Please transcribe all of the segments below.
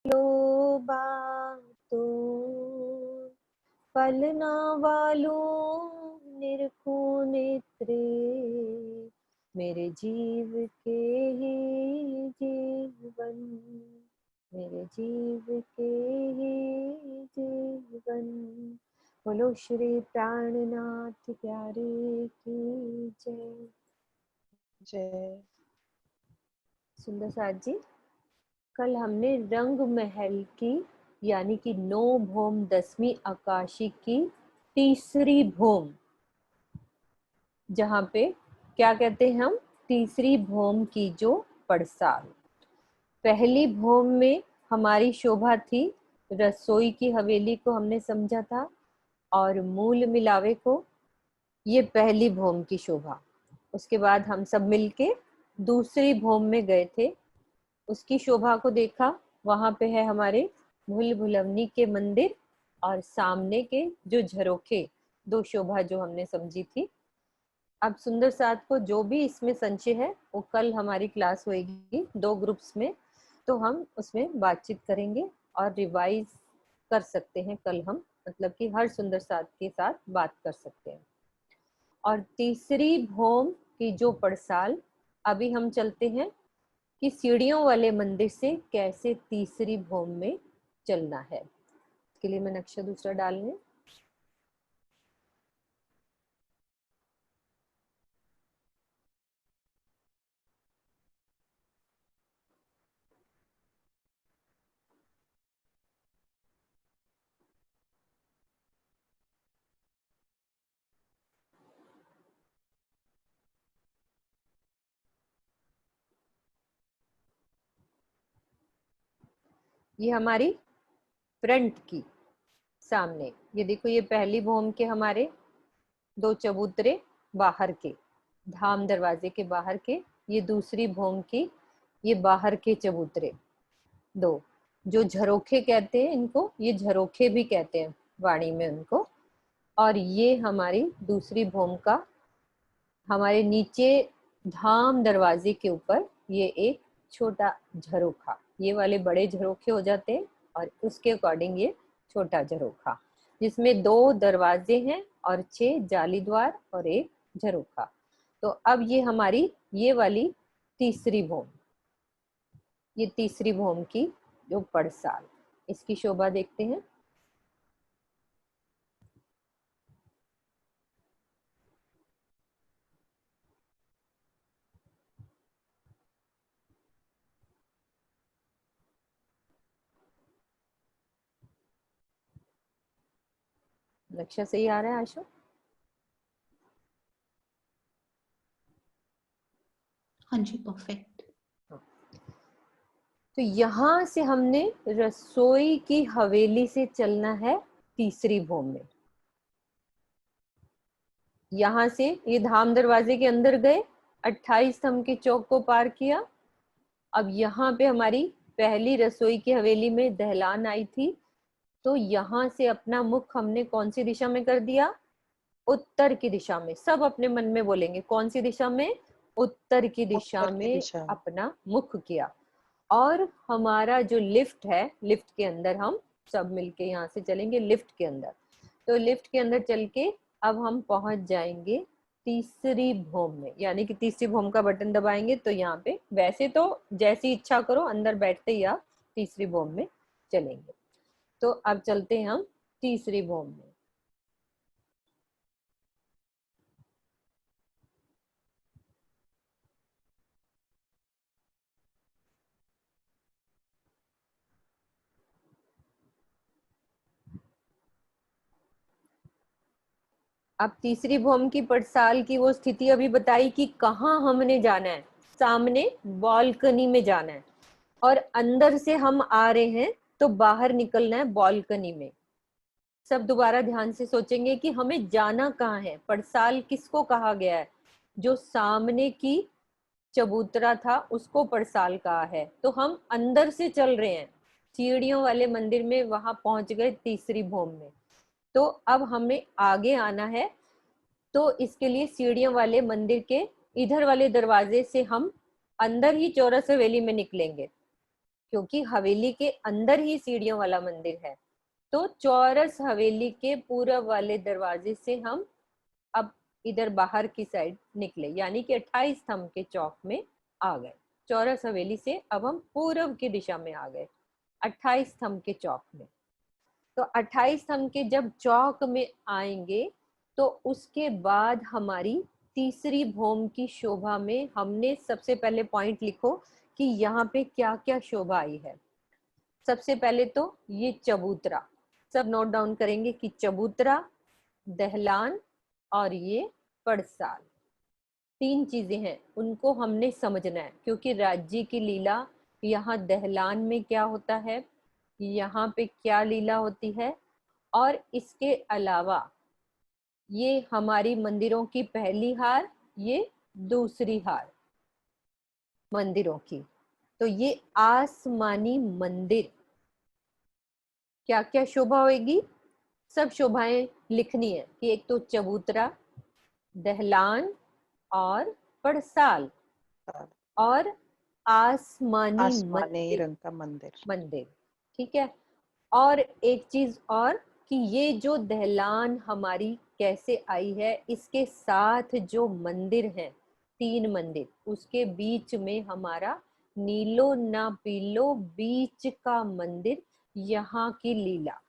लो बातो पलना वालों निरखो नेत्रे मेरे जीव के ही जीवन मेरे जीव के ही जीवन। बोलो श्री प्राणनाथ प्यारे की जय। जय। सुंदर साथ जी, कल हमने रंग महल की यानी कि 9 भौम 10वीं आकाशी की तीसरी भौम, जहां पे क्या कहते हैं हम, तीसरी भौम की जो पड़साल। पहली भौम में हमारी शोभा थी, रसोई की हवेली को हमने समझा था, और मूल मिलावे को, ये पहली भौम की शोभा। उसके बाद हम सब मिलके दूसरी भौम में गए थे, उसकी शोभा को देखा। वहां पे है हमारे भूल भुलवनी के मंदिर और सामने के जो झरोखे, दो शोभा जो हमने समझी थी। अब सुंदर साथ को जो भी इसमें संशय है वो कल हमारी क्लास होगी 2 ग्रुप्स में, तो हम उसमें बातचीत करेंगे और रिवाइज कर सकते हैं कल हम, मतलब कि हर सुंदर साथ के साथ बात कर सकते हैं। और तीसरी भौम की जो पड़साल, अभी हम चलते हैं कि सीढ़ियों वाले मंदिर से कैसे तीसरी भौम में चलना है। इसके लिए मैं नक्शा दूसरा डालने। ये हमारी फ्रंट की सामने, ये देखो, ये पहली भौम के हमारे 2 चबूतरे बाहर के, धाम दरवाजे के बाहर के। ये दूसरी भौम की, ये बाहर के चबूतरे 2, जो झरोखे कहते हैं इनको, ये झरोखे भी कहते हैं वाणी में उनको। और ये हमारी दूसरी भौम का, हमारे नीचे धाम दरवाजे के ऊपर ये एक छोटा झरोखा, ये वाले बड़े झरोखे हो जाते हैं और उसके अकॉर्डिंग ये छोटा झरोखा, जिसमें 2 दरवाजे हैं और 6 जाली द्वार और एक झरोखा। तो अब ये हमारी ये वाली तीसरी भौम, ये तीसरी भौम की जो पड़साल, इसकी शोभा देखते हैं। नक्शा सही आ रहा है आशु? हाँ जी, परफेक्ट। तो यहां से हमने रसोई की हवेली से चलना है तीसरी भौम में। यहां से ये धाम दरवाजे के अंदर गए, 28 स्तंभ के चौक को पार किया। अब यहाँ पे हमारी पहली रसोई की हवेली में दहलान आई थी, तो यहाँ से अपना मुख हमने कौन सी दिशा में कर दिया? उत्तर की दिशा में। सब अपने मन में बोलेंगे, कौन सी दिशा में? उत्तर की दिशा उत्तर की में दिशा में। अपना मुख किया। और हमारा जो लिफ्ट है, लिफ्ट के अंदर हम सब मिलके यहाँ से चलेंगे लिफ्ट के अंदर। तो लिफ्ट के अंदर चल के अब हम पहुंच जाएंगे तीसरी भौम में, यानी कि तीसरी भौम का बटन दबाएंगे तो यहाँ पे, वैसे तो जैसी इच्छा करो अंदर बैठते ही आप तीसरी भौम में चलेंगे। तो अब चलते हैं हम तीसरी भौम में। अब तीसरी भौम की पड़साल की वो स्थिति अभी बताई कि कहाँ हमने जाना है, सामने बालकनी में जाना है, और अंदर से हम आ रहे हैं तो बाहर निकलना है बालकनी में। सब दोबारा ध्यान से सोचेंगे कि हमें जाना कहाँ है, पड़साल किसको कहा गया है? जो सामने की चबूतरा था उसको पड़साल कहा है। तो हम अंदर से चल रहे हैं सीढ़ियों वाले मंदिर में, वहां पहुंच गए तीसरी भौम में। तो अब हमें आगे आना है, तो इसके लिए सीढ़ियों वाले मंदिर के इधर वाले दरवाजे से हम अंदर ही चौरस हवेली में निकलेंगे। क्योंकि हवेली के अंदर ही सीढ़ियों वाला मंदिर है। तो चौरस हवेली के पूरब वाले दरवाजे से हम अब इधर बाहर की साइड निकले, यानी कि 28 स्तंभ के चौक में आ गए। चौरस हवेली से अब हम पूर्व की दिशा में आ गए 28 स्तंभ के चौक में। तो 28 स्तंभ के जब चौक में आएंगे तो उसके बाद हमारी तीसरी भौम की शोभा में हमने सबसे पहले पॉइंट लिखो कि यहाँ पे क्या क्या शोभा आई है। सबसे पहले तो ये चबूतरा, सब नोट डाउन करेंगे कि चबूतरा, दहलान और ये पड़साल, तीन चीजें हैं, उनको हमने समझना है। क्योंकि राज्य की लीला यहाँ दहलान में क्या होता है, यहाँ पे क्या लीला होती है, और इसके अलावा ये हमारी मंदिरों की पहली हार, ये दूसरी हार मंदिरों की। तो ये आसमानी मंदिर क्या क्या शोभा होगी, सब शोभाएं लिखनी है कि एक तो चबूतरा, दहलान और पड़साल और आसमानी आसमानी रंग का मंदिर। मंदिर। ठीक है। और एक चीज और कि ये जो दहलान हमारी कैसे आई है, इसके साथ जो मंदिर हैं, तीन मंदिर, उसके बीच में हमारा नीलो ना पीलो बीच का मंदिर, यहाँ की लीला,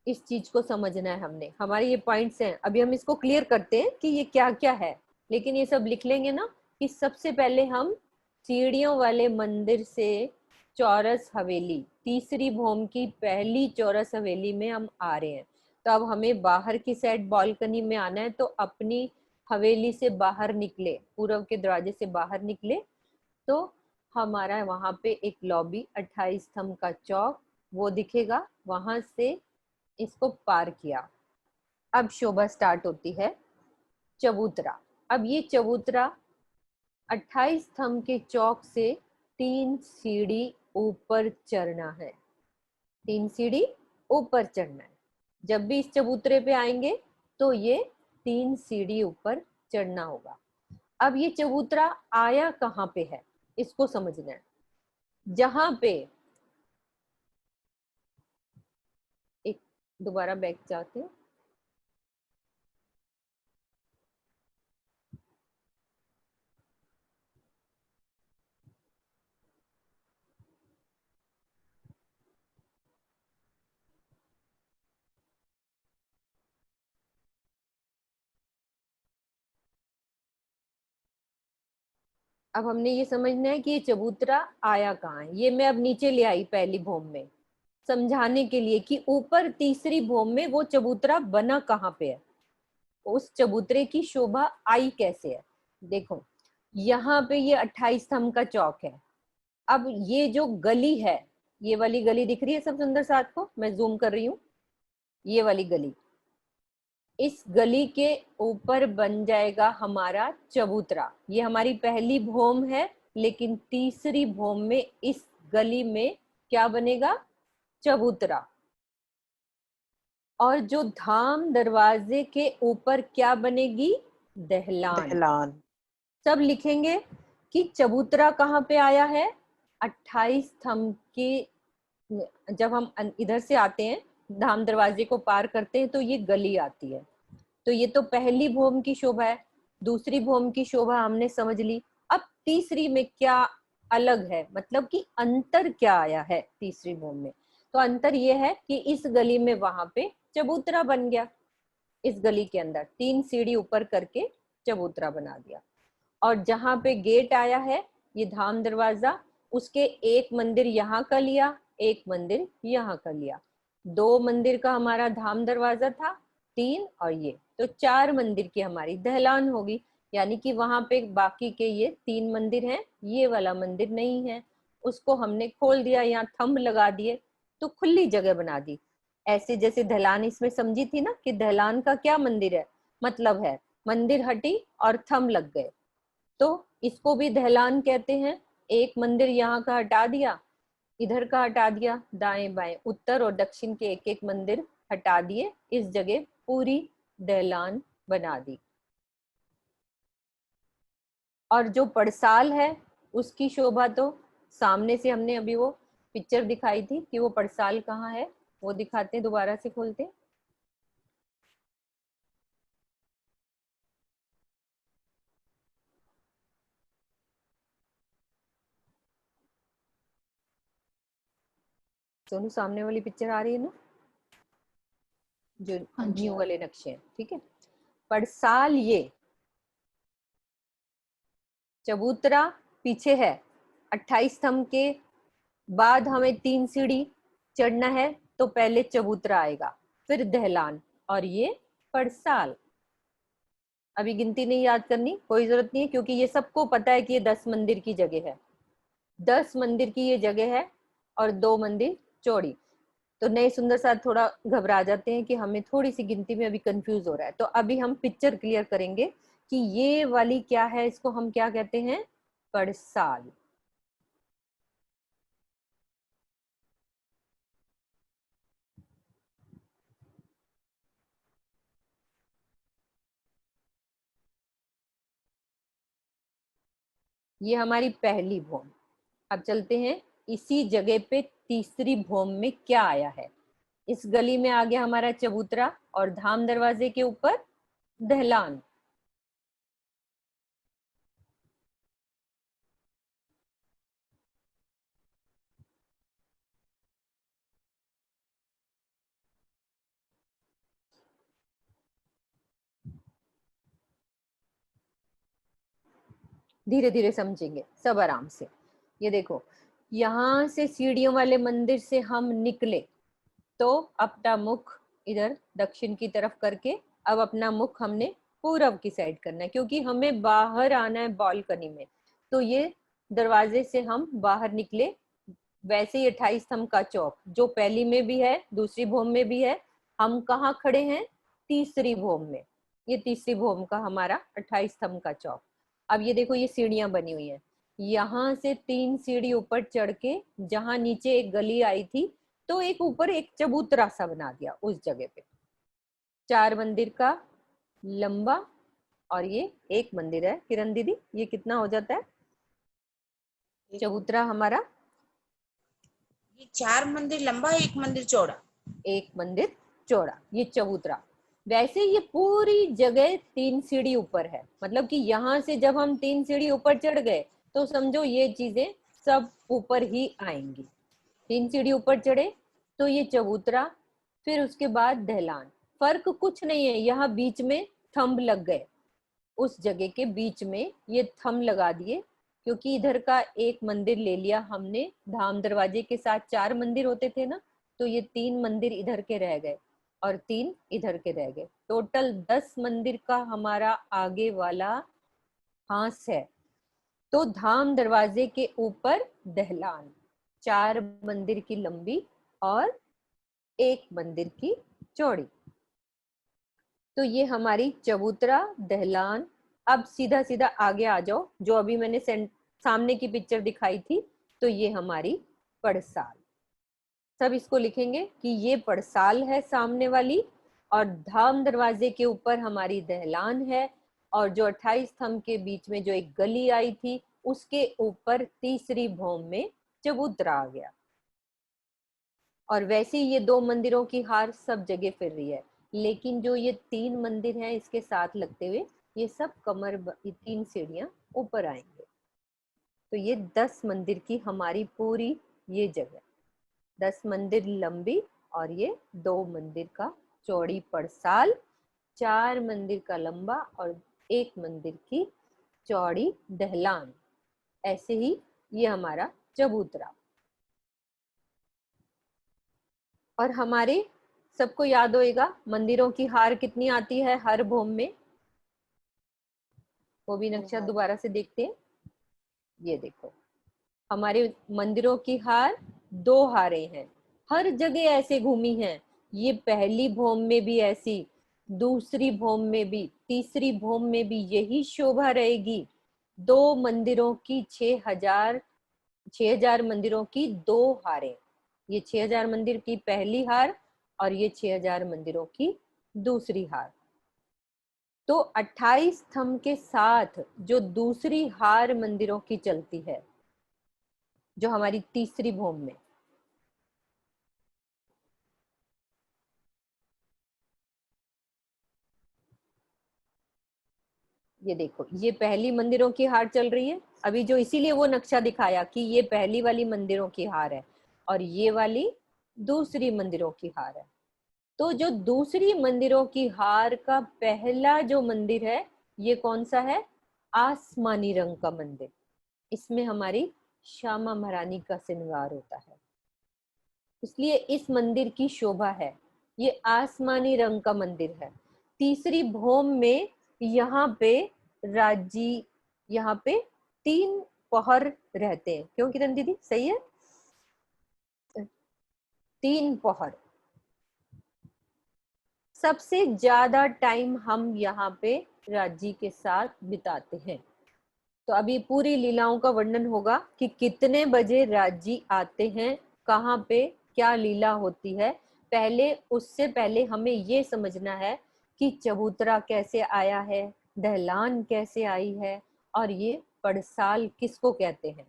इस चीज को समझना है हमने। हमारे ये पॉइंट्स हैं, अभी हम इसको क्लियर करते हैं कि ये क्या क्या है, लेकिन ये सब लिख लेंगे ना कि सबसे पहले हम सीढ़ियों वाले मंदिर से चौरस हवेली, तीसरी भौम की पहली चौरस हवेली में हम आ रहे हैं। तो अब हमें बाहर की साइड बालकनी में आना है, तो अपनी हवेली से बाहर निकले, पूर्व के दरवाजे से बाहर निकले तो हमारा वहां पे एक लॉबी 28 स्तंभ का चौक वो दिखेगा, वहां से इसको पार किया। अब शोभा स्टार्ट होती है चबूतरा। अब ये चबूतरा 28 स्तंभ के चौक से 3 सीढ़ी ऊपर चढ़ना है, 3 सीढ़ी ऊपर चढ़ना है। जब भी इस चबूतरे पे आएंगे तो ये 3 सीढ़ी ऊपर चढ़ना होगा। अब ये चबूतरा आया कहाँ पे है, इसको समझना है। जहां पे एक दोबारा बैक जाते हैं, अब हमने ये समझना है कि ये चबूतरा आया कहाँ है। ये मैं अब नीचे ले आई पहली भौम में, समझाने के लिए कि ऊपर तीसरी भौम में वो चबूतरा बना कहाँ पे है, उस चबूतरे की शोभा आई कैसे है। देखो यहाँ पे ये 28 स्तंभ का चौक है। अब ये जो गली है, ये वाली गली दिख रही है सब सुंदर साथ को, मैं जूम कर रही हूँ, ये वाली गली, इस गली के ऊपर बन जाएगा हमारा चबूतरा। ये हमारी पहली भौम है, लेकिन तीसरी भौम में इस गली में क्या बनेगा, चबूतरा। और जो धाम दरवाजे के ऊपर क्या बनेगी, दहलान। दहलान। सब लिखेंगे कि चबूतरा कहाँ पे आया है, 28 स्तंभ के, जब हम इधर से आते हैं धाम दरवाजे को पार करते हैं तो ये गली आती है। तो ये तो पहली भौम की शोभा है, दूसरी भौम की शोभा हमने समझ ली। अब तीसरी में क्या अलग है, मतलब कि अंतर क्या आया है तीसरी भौम में। तो अंतर ये है कि इस गली में वहां पे चबूतरा बन गया, इस गली के अंदर 3 सीढ़ी ऊपर करके चबूतरा बना दिया। और जहां पे गेट आया है ये धाम दरवाजा, उसके एक मंदिर यहाँ का लिया, एक मंदिर यहाँ का लिया, 2 मंदिर का हमारा धाम दरवाजा था, 3 और ये, तो 4 मंदिर की हमारी दहलान होगी। यानी कि वहां पे बाकी के ये 3 मंदिर हैं, ये वाला मंदिर नहीं है, उसको हमने खोल दिया, यहाँ थंब लगा दिए तो खुली जगह बना दी। ऐसे जैसे दहलान इसमें समझी थी ना कि दहलान का क्या मंदिर है, मतलब है मंदिर हटी और थंब लग गए, तो इसको भी दहलान कहते हैं। एक मंदिर यहाँ का हटा दिया, इधर का हटा दिया, दाएं बाएं उत्तर और दक्षिण के एक एक मंदिर हटा दिए, इस जगह पूरी दहलान बना दी। और जो पड़साल है उसकी शोभा तो सामने से हमने अभी वो पिक्चर दिखाई थी कि वो पड़साल कहाँ है, वो दिखाते हैं, दोबारा से खोलते हैं। सोनू सामने वाली पिक्चर आ रही है ना, जो हाँ जी। न्यू वाले नक्शे हैं, ठीक है। पड़साल ये चबूतरा पीछे है, 28 स्तंभ के बाद हमें 3 सीढ़ी चढ़ना है, तो पहले चबूतरा आएगा, फिर दहलान, और ये पड़साल। अभी गिनती नहीं याद करनी, कोई जरूरत नहीं है, क्योंकि ये सबको पता है कि ये 10 मंदिर की जगह है, 10 मंदिर की ये जगह है, और 2 मंदिर चौड़ी। तो नए सुंदर साथ थोड़ा घबरा जाते हैं कि हमें थोड़ी सी गिनती में अभी कंफ्यूज हो रहा है। तो अभी हम पिक्चर क्लियर करेंगे कि ये वाली क्या है, इसको हम क्या कहते हैं, पड़साल। ये हमारी पहली भौम। अब चलते हैं इसी जगह पे तीसरी भौम में क्या आया है। इस गली में आ गया हमारा चबूतरा, और धाम दरवाजे के ऊपर दहलान। धीरे धीरे समझेंगे सब आराम से। ये देखो, यहाँ से सीढ़ियों वाले मंदिर से हम निकले, तो अपना मुख इधर दक्षिण की तरफ करके अब अपना मुख हमने पूरब की साइड करना है, क्योंकि हमें बाहर आना है बालकनी में। तो ये दरवाजे से हम बाहर निकले। वैसे ही 28 स्तंभ का चौक जो पहली में भी है, दूसरी भौम में भी है, हम कहाँ खड़े हैं, तीसरी भौम में। ये तीसरी भौम का हमारा 28 स्तंभ का चौक। अब ये देखो, ये सीढ़ियां बनी हुई हैं, यहाँ से 3 सीढ़ी ऊपर चढ़ के जहां नीचे एक गली आई थी, तो एक ऊपर एक चबूतरा सा बना दिया उस जगह पे। 4 मंदिर का लंबा, और ये एक मंदिर है। किरण दीदी, ये कितना हो जाता है चबूतरा हमारा? ये 4 मंदिर लंबा, 1 मंदिर चौड़ा। एक मंदिर चौड़ा, ये चबूतरा। वैसे ये पूरी जगह 3 सीढ़ी ऊपर है, मतलब कि यहाँ से जब हम 3 सीढ़ी ऊपर चढ़ गए, तो समझो ये चीजें सब ऊपर ही आएंगी। 3 सीढ़ी ऊपर चढ़े तो ये चबूतरा, फिर उसके बाद दहलान। फर्क कुछ नहीं है, यहाँ बीच में थंब लग गए, उस जगह के बीच में ये थंब लगा दिए, क्योंकि इधर का एक मंदिर ले लिया हमने। धाम दरवाजे के साथ 4 मंदिर होते थे ना, तो ये 3 मंदिर इधर के रह गए और 3 इधर के रह गए। टोटल 10 मंदिर का हमारा आगे वाला हांस है। तो धाम दरवाजे के ऊपर दहलान, 4 मंदिर की लंबी और 1 मंदिर की चौड़ी। तो ये हमारी चबूतरा, दहलान। अब सीधा सीधा आगे आ जाओ, जो अभी मैंने सामने की पिक्चर दिखाई थी, तो ये हमारी पड़साल। सब इसको लिखेंगे कि ये पड़साल है सामने वाली, और धाम दरवाजे के ऊपर हमारी दहलान है, और जो 28 स्तंभ के बीच में जो एक गली आई थी, उसके ऊपर तीसरी भौम में चबूतरा आ गया। और वैसे ही ये 2 मंदिरों की हार सब जगह फिर रही है, लेकिन जो ये 3 मंदिर हैं इसके साथ लगते हुए, ये सब कमर 3 सीढ़ियां ऊपर आएंगे। तो ये 10 मंदिर की हमारी पूरी ये जगह, 10 मंदिर लंबी, और ये 2 मंदिर का चौड़ी पड़साल, 4 मंदिर का लंबा और 1 मंदिर की चौड़ी दहलान। ऐसे ही ये हमारा चबूतरा। और हमारे सबको याद होएगा मंदिरों की हार कितनी आती है हर भौम में, वो भी नक्शा दोबारा से देखते हैं। ये देखो, हमारे मंदिरों की हार 2 हारें हैं, हर जगह ऐसे घूमी हैं। ये पहली भौम में भी ऐसी, दूसरी भौम में भी, तीसरी भौम में भी यही शोभा रहेगी। 2 मंदिरों की 6000 मंदिरों की 2 हारें। ये 6000 मंदिर की पहली हार, और ये 6000 मंदिरों की दूसरी हार। तो 28 स्तंभ के साथ जो दूसरी हार मंदिरों की चलती है, जो हमारी तीसरी भूम में। ये देखो, ये पहली मंदिरों की हार चल रही है अभी, जो इसीलिए वो नक्शा दिखाया कि ये पहली वाली मंदिरों की हार है और ये वाली दूसरी मंदिरों की हार है। तो जो दूसरी मंदिरों की हार का पहला जो मंदिर है, ये कौन सा है? आसमानी रंग का मंदिर। इसमें हमारी श्यामा महारानी का श्रृंगार होता है, इसलिए इस मंदिर की शोभा है। ये आसमानी रंग का मंदिर है। तीसरी भौम में यहाँ पे राजी, यहाँ पे 3 पहर रहते हैं। क्यों किरण दीदी, सही है? 3 पहर। सबसे ज्यादा टाइम हम यहाँ पे राजी के साथ बिताते हैं। तो अभी पूरी लीलाओं का वर्णन होगा कि कितने बजे राजी आते हैं, कहाँ पे क्या लीला होती है। पहले, उससे पहले हमें ये समझना है कि चबूतरा कैसे आया है, दहलान कैसे आई है, और ये पड़साल किसको कहते हैं।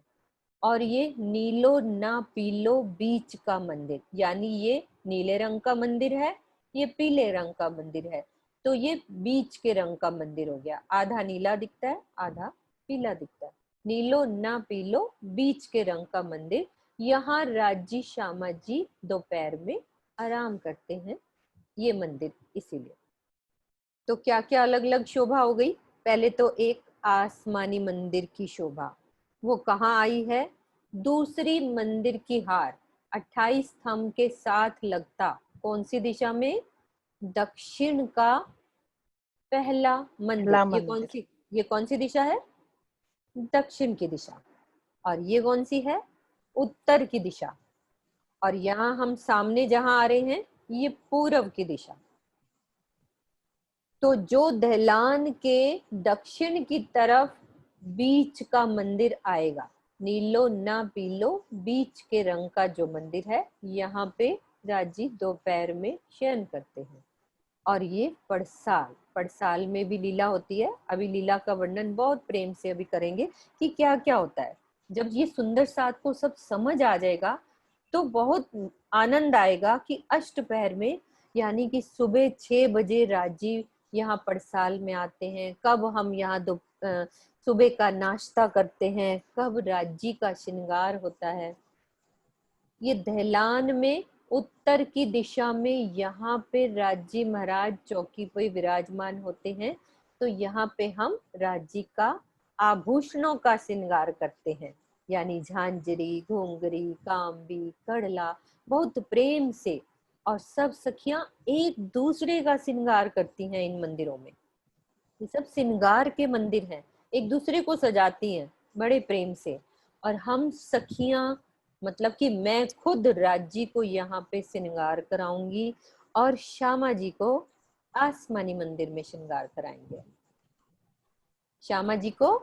और ये नीलो ना पीलो बीच का मंदिर, यानी ये नीले रंग का मंदिर है, ये पीले रंग का मंदिर है, तो ये बीच के रंग का मंदिर हो गया। आधा नीला दिखता है, आधा पीला दिखता है। नीलो ना पीलो बीच के रंग का मंदिर। यहाँ राजी श्यामा जी दोपहर में आराम करते हैं, ये मंदिर इसीलिए। तो क्या क्या अलग अलग शोभा हो गई। पहले तो एक आसमानी मंदिर की शोभा, वो कहाँ आई है? दूसरी मंदिर की हार 28 स्तंभ के साथ लगता कौन सी दिशा में? दक्षिण का पहला मंदिर। ये कौन सी दिशा है? दक्षिण की दिशा। और ये कौन सी है? उत्तर की दिशा। और यहाँ हम सामने जहां आ रहे हैं, ये पूर्व की दिशा। तो जो दहलान के दक्षिण की तरफ बीच का मंदिर आएगा, नीलो ना पीलो बीच के रंग का जो मंदिर है, यहाँ पे राजी दोपहर में शयन करते हैं। और ये पड़साल, पड़साल में भी लीला होती है। अभी लीला का वर्णन बहुत प्रेम से अभी करेंगे कि क्या क्या होता है। जब ये सुंदर सा आपको सब समझ आ जाएगा तो बहुत आनंद आएगा कि अष्टपहर में, यानी कि सुबह 6 बजे राजी यहाँ पड़साल में आते हैं, कब हम यहाँ सुबह का नाश्ता करते हैं, कब राजी का श्रृंगार होता है। ये दहलान में उत्तर की दिशा में यहाँ पे राजी महाराज चौकी पे विराजमान होते हैं। तो यहाँ पे हम राजी का आभूषणों का श्रृंगार करते हैं, यानी झांझरी, घुंघरी, कांबी, कड़ला, बहुत प्रेम से। और सब सखियां एक दूसरे का श्रृंगार करती हैं इन मंदिरों में। ये सब श्रृंगार के मंदिर हैं, एक दूसरे को सजाती हैं बड़े प्रेम से। और हम सखियां, मतलब कि मैं खुद राजी को यहाँ पे श्रृंगार कराऊंगी और श्यामा जी को आसमानी मंदिर में श्रृंगार कराएंगे। श्यामा जी को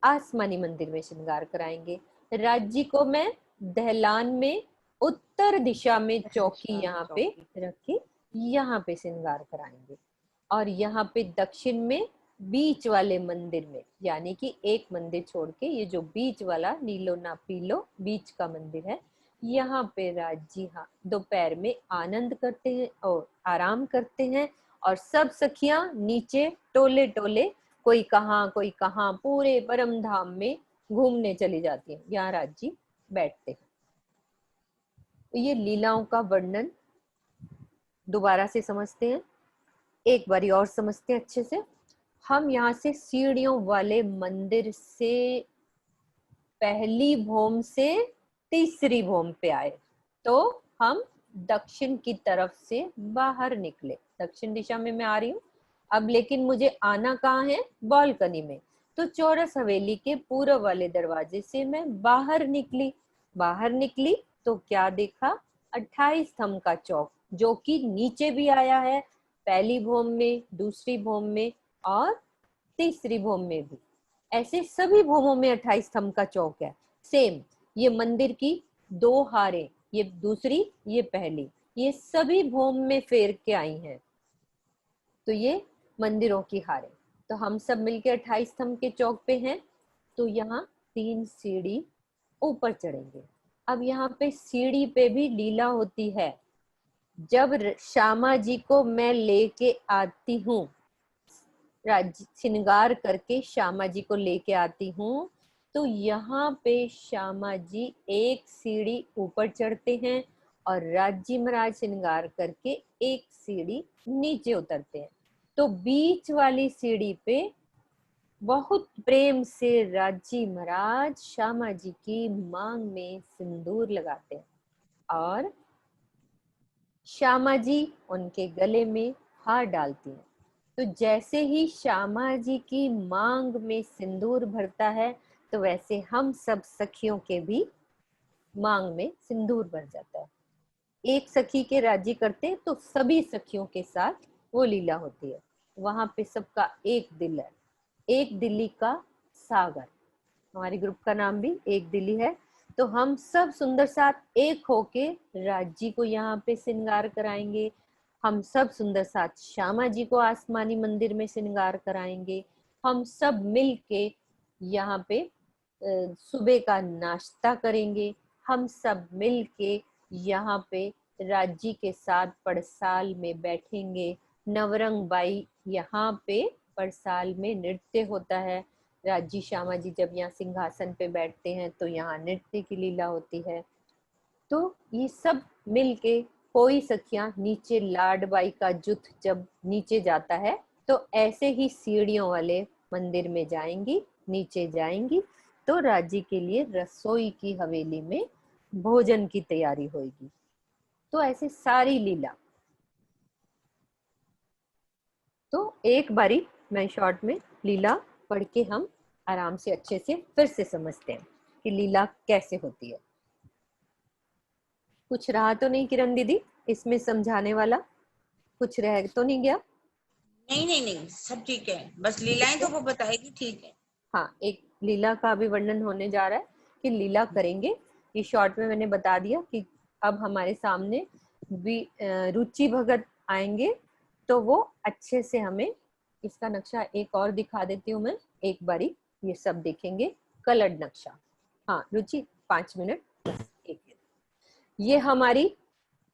आसमानी मंदिर में श्रृंगार कराएंगे। राजी को मैं दहलान में उत्तर दिशा में चौकी यहाँ पे रखी, यहाँ पे श्रृंगार कराएंगे। और यहाँ पे दक्षिण में बीच वाले मंदिर में, यानी कि एक मंदिर छोड़ के ये जो बीच वाला नीलो ना पीलो बीच का मंदिर है, यहाँ पे राजी हाँ दोपहर में आनंद करते हैं और आराम करते हैं। और सब सखियां नीचे टोले टोले, कोई कहाँ पूरे परम धाम में घूमने चली जाती हैं, यहाँ राजी बैठते हैं। तो ये लीलाओं का वर्णन दोबारा से समझते हैं, एक बारी और समझते हैं अच्छे से। हम यहाँ से सीढ़ियों वाले मंदिर से पहली भौम से तीसरी भौम पे आए, तो हम दक्षिण की तरफ से बाहर निकले। दक्षिण दिशा में मैं आ रही हूँ अब, लेकिन मुझे आना कहाँ है? बालकनी में। तो चौरस हवेली के पूर्व वाले दरवाजे से मैं बाहर निकली तो क्या देखा? 28 स्तंभ का चौक, जो कि नीचे भी आया है, पहली भौम में, दूसरी भौम में और तीसरी भौम में भी। ऐसे सभी भौमों में 28 स्तंभ का चौक है। सेम ये मंदिर की 2 हारें, ये दूसरी, ये पहली, ये सभी भौम में फेर के आई हैं। तो ये मंदिरों की हारें। तो हम सब मिलकर 28 स्तंभ के चौक पे हैं। तो यहाँ 3 सीढ़ी ऊपर चढ़ेंगे। अब यहाँ पे सीढ़ी पे भी लीला होती है। जब श्यामा जी को मैं लेके आती हूँ, श्रृंगार करके श्यामा जी को लेके आती हूँ, तो यहाँ पे श्यामा जी एक सीढ़ी ऊपर चढ़ते हैं और राज्य महाराज श्रृंगार करके एक सीढ़ी नीचे उतरते हैं। तो बीच वाली सीढ़ी पे बहुत प्रेम से राज्य महाराज श्यामा जी की मांग में सिंदूर लगाते हैं और श्यामा जी उनके गले में हार डालती हैं। तो जैसे ही श्यामा जी की मांग में सिंदूर भरता है, तो वैसे हम सब सखियों के भी मांग में सिंदूर भर जाता है। एक सखी के राजी करते तो सभी सखियों के साथ वो लीला होती है। वहां पे सबका एक दिल है, एक दिल्ली का सागर। हमारे ग्रुप का नाम भी एक दिल्ली है। तो हम सब सुंदर साथ एक होके राजी को यहाँ पे श्रृंगार कराएंगे। हम सब सुंदर साथ श्यामा जी को आसमानी मंदिर में श्रृंगार कराएंगे। हम सब मिल के यहाँ पे सुबह का नाश्ता करेंगे। हम सब मिल के यहाँ पे राज्य के साथ पड़साल में बैठेंगे। नवरंग बाई यहाँ पे पड़साल में नृत्य होता है। राज्य श्यामा जी जब यहाँ सिंहासन पे बैठते हैं तो यहाँ नृत्य की लीला होती है। तो ये सब मिलके कोई सखियां नीचे लाडबाई का जुट जब नीचे जाता है तो ऐसे ही सीढ़ियों वाले मंदिर में जाएंगी, नीचे जाएंगी तो राज्य के लिए रसोई की हवेली में भोजन की तैयारी होगी। तो ऐसे सारी लीला। तो एक बारी मैं शॉर्ट में लीला पढ़ के हम आराम से अच्छे से फिर से समझते हैं कि लीला कैसे होती है। कुछ रहा तो नहीं किरण दीदी इसमें समझाने वाला? कुछ रह तो नहीं गया? नहीं नहीं नहीं, सब ठीक है, बस लीलाएं तो वो बताएगी, ठीक है। हाँ, एक लीला का भी वर्णन होने जा रहा है कि लीला करेंगे। ये शॉर्ट में मैंने बता दिया कि अब हमारे सामने भी रुचि भगत आएंगे तो वो अच्छे से हमें इसका नक्शा एक और दिखा देती हूँ मैं एक बारी। ये सब देखेंगे कलर्ड नक्शा। हाँ रुचि 5 मिनट बस एक मिनट। ये हमारी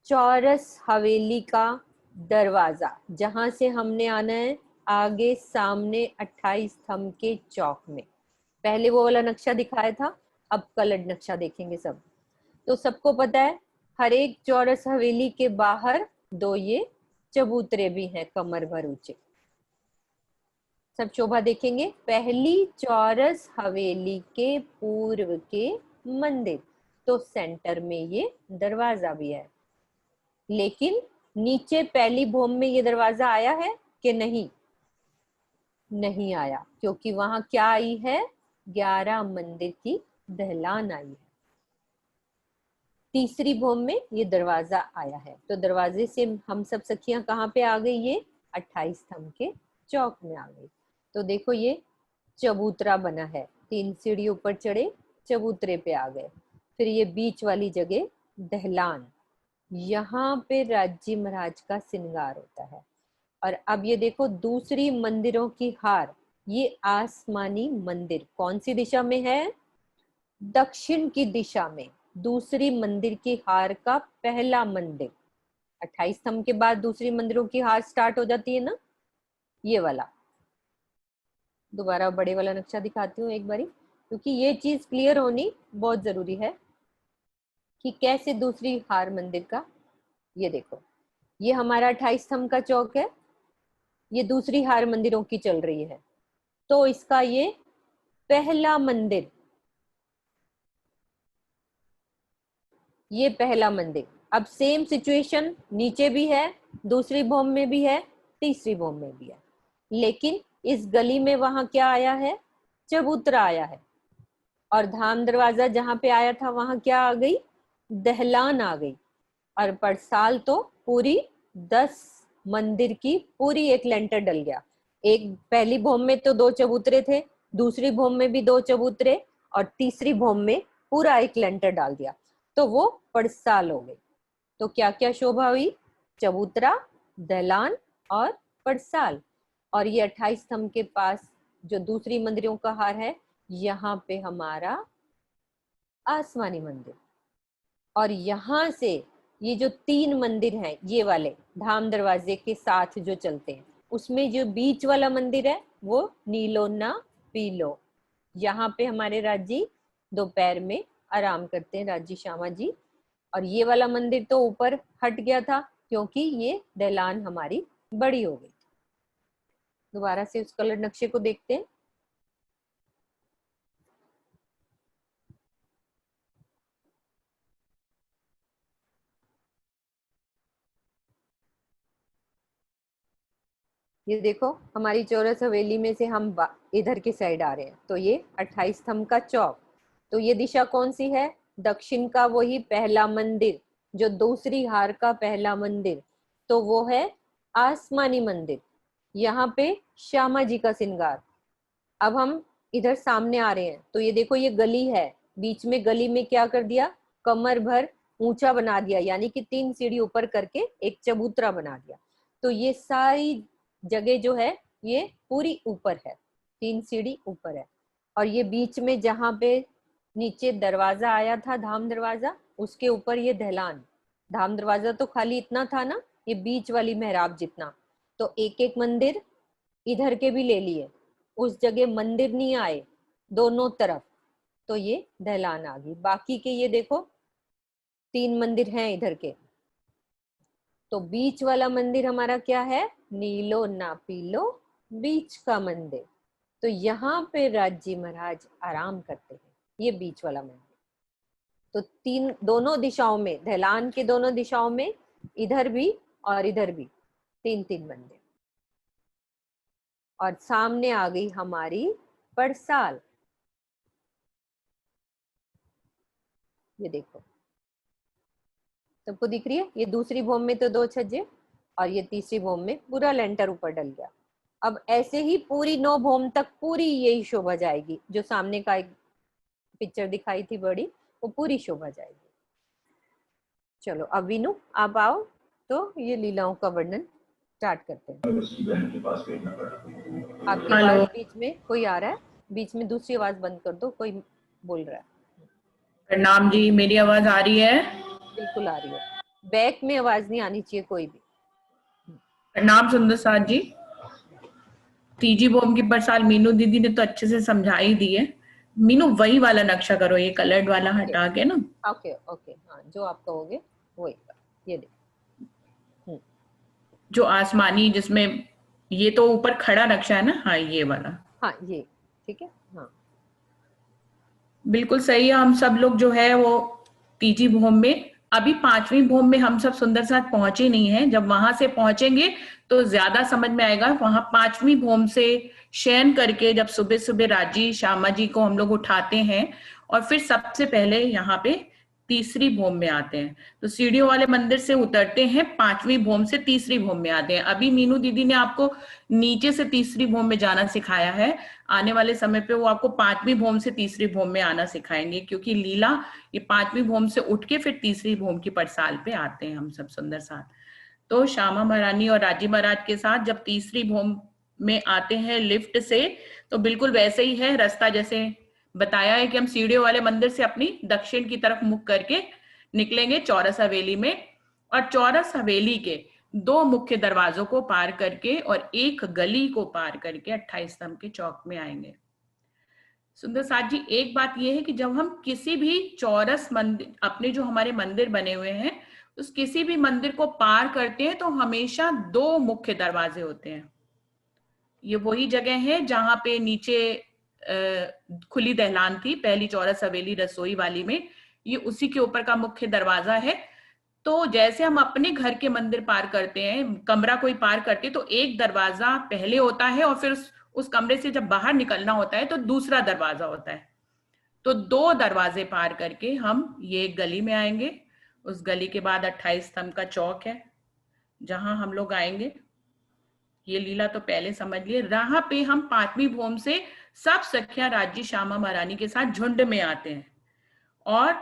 चौरस हवेली का दरवाजा, जहां से हमने आना है आगे सामने 28 स्तंभ के चौक में। पहले वो वाला नक्शा दिखाया था, अब कलर्ड नक्शा देखेंगे सब। तो सबको पता है हर एक चौरस हवेली के बाहर 2 ये चबूतरे भी हैं कमर भर ऊंचे। सब शोभा देखेंगे। पहली चौरस हवेली के पूर्व के मंदिर, तो सेंटर में ये दरवाजा भी है। लेकिन नीचे पहली भूमि में ये दरवाजा आया है कि नहीं? नहीं आया, क्योंकि वहां क्या आई है? 11 मंदिर की दहलान आई है। तीसरी भूमि में ये दरवाजा आया है। तो दरवाजे से हम सब सखियां कहाँ पे आ गई? ये 28 स्तंभ के चौक में आ गई। तो देखो ये चबूतरा बना है, 3 सीढ़ी ऊपर चढ़े चबूतरे पे आ गए। फिर ये बीच वाली जगह दहलान, यहाँ पे राज्य महाराज का श्रृंगार होता है। और अब ये देखो दूसरी मंदिरों की हार, ये आसमानी मंदिर कौन सी दिशा में है? दक्षिण की दिशा में। दूसरी मंदिर की हार का पहला मंदिर, 28 स्तंभ के बाद दूसरी मंदिरों की हार स्टार्ट हो जाती है ना, ये वाला। दोबारा बड़े वाला नक्शा दिखाती हूँ एक बारी, क्योंकि ये चीज क्लियर होनी बहुत जरूरी है कि कैसे दूसरी हार मंदिर का। ये देखो ये हमारा 28 स्तंभ का चौक है, ये दूसरी हार मंदिरों की चल रही है। तो इसका ये पहला मंदिर, ये पहला मंदिर। अब सेम सिचुएशन नीचे भी है, दूसरी भूमि में भी है, तीसरी भूमि में भी है। लेकिन इस गली में वहां क्या आया है? चबूतरा आया है। और धाम दरवाजा जहां पे आया था वहां क्या आ गई? दहलान आ गई। और पड़साल तो पूरी 10 मंदिर की पूरी एक लेंटर डल गया। एक पहली भूमि में तो 2 चबूतरे थे, दूसरी भूमि में भी 2 चबूतरे, और तीसरी भूमि में पूरा एक लेंटर डाल दिया, तो वो पड़साल हो गई। तो क्या क्या शोभा हुई? चबूतरा, दहलान और पड़साल। और ये 28 स्तंभ के पास जो दूसरी मंदिरों का हार है, यहाँ पे हमारा आसमानी मंदिर। और यहाँ से ये जो 3 मंदिर हैं, ये वाले धाम दरवाजे के साथ जो चलते हैं, उसमें जो बीच वाला मंदिर है वो नीलो ना पीलो। यहाँ पे हमारे राजी दोपहर में आराम करते हैं, राजी श्यामा जी। और ये वाला मंदिर तो ऊपर हट गया था क्योंकि ये दहलान हमारी बड़ी हो गई। दोबारा से उस कलर नक्शे को देखते हैं। ये देखो, हमारी चौरस हवेली में से हम इधर की साइड आ रहे हैं, तो ये 28 स्तंभ का चौक। तो ये दिशा कौन सी है? दक्षिण का वही पहला मंदिर, जो दूसरी हार का पहला मंदिर, तो वो है आसमानी मंदिर। यहाँ पे श्यामा जी का श्रृंगार। अब हम इधर सामने आ रहे हैं, तो ये देखो, ये गली है, बीच में गली में क्या कर दिया, कमर भर ऊंचा बना दिया, यानी कि 3 सीढ़ी ऊपर करके एक चबूतरा बना दिया। तो ये सारी जगह जो है ये पूरी ऊपर है, 3 सीढ़ी ऊपर है। और ये बीच में जहां पे नीचे दरवाजा आया था, धाम दरवाजा, उसके ऊपर ये दहलान। धाम दरवाजा तो खाली इतना था ना, ये बीच वाली मेहराब जितना। तो एक एक मंदिर इधर के भी ले लिए, उस जगह मंदिर नहीं आए दोनों तरफ, तो ये दहलान आ गई। बाकी के ये देखो 3 मंदिर हैं इधर के। तो बीच वाला मंदिर हमारा क्या है? नीलो ना पीलो, बीच का मंदिर। तो यहाँ पे राजी महाराज आराम करते हैं, ये बीच वाला मंदिर। तो 3 दोनों दिशाओं में, दहलान के दोनों दिशाओं में, इधर भी और इधर भी 3-3 मंदिर। और सामने आ गई हमारी पड़साल। ये देखो, सबको दिख रही है? ये दूसरी भोम में तो 2 छज्जे, और ये तीसरी भोम में पूरा लेंटर ऊपर डल गया। अब ऐसे ही पूरी 9 भोम तक पूरी यही शोभा जाएगी। जो सामने का एक पिक्चर दिखाई थी बड़ी, वो पूरी शोभा जाएगी। चलो अब वीनू आप आओ, तो ये लीलाओं का वर्णन स्टार्ट करते हैं। आपकी हेलो। आवाज बीच में कोई आ रहा है, बीच में दूसरी आवाज बंद कर दो, कोई बोल रहा है। प्रणाम जी, मेरी आवाज आ रही है? बिल्कुल आ रही है, बैक में आवाज नहीं आनी चाहिए कोई भी। प्रणाम सुंदर साथ जी। तीजी बोम की परसाल मीनू दीदी ने तो अच्छे से समझा ही दी है। मीनू वही वाला नक्शा करो, ये कलर्ड वाला हटा के ना। ओके ओके, हाँ जो आप कहोगे वही। ये देखो, जो आसमानी, जिसमें ये तो ऊपर खड़ा नक्शा है ना, हाँ ये वाला। हाँ ये ठीक है। हाँ बिल्कुल सही है। हम सब लोग जो है वो तीजी भोम में, अभी 5वीं भोम में हम सब सुंदर साथ पहुंचे नहीं है। जब वहां से पहुंचेंगे तो ज्यादा समझ में आएगा। वहां 5वीं भोम से शयन करके जब सुबह सुबह राजी श्यामा जी को हम लोग उठाते हैं, और फिर सबसे पहले यहाँ पे तीसरी भोम में आते हैं। तो सीढ़ियों वाले मंदिर से उतरते हैं, 5वीं भोम से तीसरी भोम में आते हैं। अभी मीनू दीदी ने आपको नीचे से तीसरी भोम में जाना सिखाया है। आने वाले समय पे वो आपको 5वीं भोम से तीसरी भोम में आना सिखाएंगे, क्योंकि लीला ये 5वीं भोम से उठ के फिर तीसरी भोम की पड़साल पे आते हैं हम सब सुंदर साथ। तो श्यामा महारानी और राजी महाराज के साथ जब तीसरी भोम में आते हैं लिफ्ट से, तो बिल्कुल वैसे ही है रास्ता जैसे बताया है कि हम सीढ़ियों वाले मंदिर से अपनी दक्षिण की तरफ मुख करके निकलेंगे चौरस हवेली में, और चौरस हवेली के 2 मुख्य दरवाजों को पार करके और एक गली को पार करके 28 स्तंभ के चौक में आएंगे। सुंदर साथ जी, एक बात यह है कि जब हम किसी भी चौरस मंदिर, अपने जो हमारे मंदिर बने हुए हैं, उस किसी भी मंदिर को पार करते हैं तो हमेशा 2 मुख्य दरवाजे होते हैं। ये वही जगह है जहां पे नीचे खुली दहलान थी पहली चौरस हवेली रसोई वाली में, ये उसी के ऊपर का मुख्य दरवाजा है। तो जैसे हम अपने घर के मंदिर पार करते हैं, कमरा कोई पार करते हैं, तो एक दरवाजा पहले होता है और फिर उस कमरे से जब बाहर निकलना होता है तो दूसरा दरवाजा होता है। तो 2 दरवाजे पार करके हम ये गली में आएंगे। उस गली के बाद 28 स्तंभ का चौक है जहां हम लोग आएंगे। ये लीला तो पहले समझ लिए। राह पे हम 5वीं भोम से सब सखियां राज्य श्यामा महारानी के साथ झुंड में आते हैं, और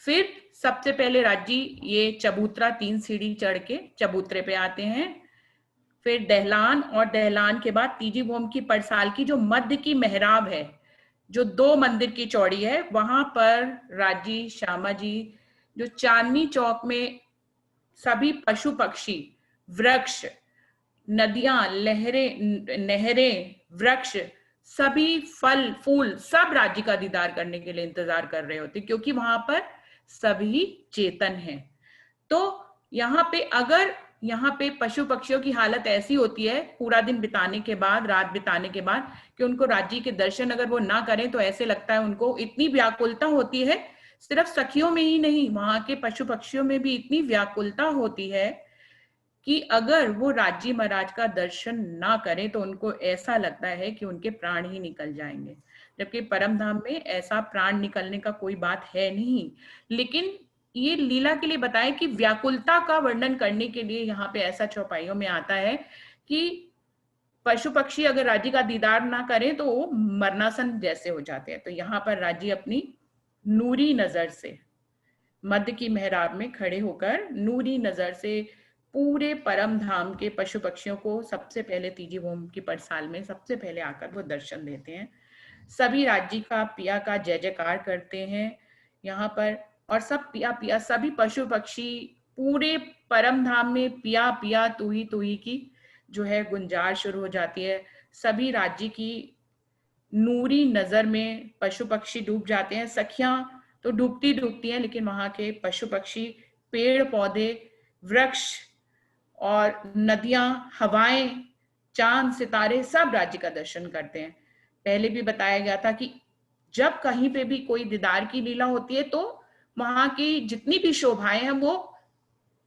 फिर सबसे पहले राज्य ये चबूतरा 3 सीढ़ी चढ़ के चबूतरे पे आते हैं। फिर दहलान, और दहलान के बाद तीजी भोम की पड़साल की जो मध्य की मेहराब है, जो 2 मंदिर की चौड़ी है, वहां पर राजी श्यामा जी जो चांदनी चौक में सभी पशु पक्षी, वृक्ष, नदियां, लहरें, नहरें, वृक्ष, सभी फल फूल सब राज्य का दीदार करने के लिए इंतजार कर रहे होते, क्योंकि वहां पर सभी चेतन हैं। तो यहाँ पे अगर यहाँ पे पशु पक्षियों की हालत ऐसी होती है पूरा दिन बिताने के बाद, रात बिताने के बाद, कि उनको राज्य के दर्शन अगर वो ना करें तो ऐसे लगता है उनको, इतनी व्याकुलता होती है। सिर्फ सखियों में ही नहीं, वहां के पशु पक्षियों में भी इतनी व्याकुलता होती है कि अगर वो राज्य महाराज का दर्शन ना करें तो उनको ऐसा लगता है कि उनके प्राण ही निकल जाएंगे। जबकि परम धाम में ऐसा प्राण निकलने का कोई बात है नहीं, लेकिन ये लीला के लिए बताया कि व्याकुलता का वर्णन करने के लिए यहाँ पे ऐसा चौपाइयों में आता है कि पशु पक्षी अगर राज्य का दीदार ना करें तो वो मरणासन जैसे हो जाते हैं। तो यहाँ पर राज्य अपनी नूरी नजर से मध्य की मेहराब में खड़े होकर नूरी नजर से पूरे परम धाम के पशु पक्षियों को सबसे पहले तीजी भूम की पड़साल में सबसे पहले आकर वो दर्शन देते हैं। सभी राज्य का पिया का जय जयकार करते हैं यहाँ पर, और सब पिया पिया, सभी पशु पक्षी पूरे परम धाम में पिया पिया तू ही की जो है गुंजार शुरू हो जाती है। सभी राज्य की नूरी नजर में पशु पक्षी डूब जाते हैं। सखियां तो डूबती हैं, लेकिन वहां के पशु पक्षी, पेड़ पौधे, वृक्ष और नदियां, हवाएं, चांद सितारे सब राज्य का दर्शन करते हैं। पहले भी बताया गया था कि जब कहीं पे भी कोई दीदार की लीला होती है तो वहां की जितनी भी शोभाएं हैं वो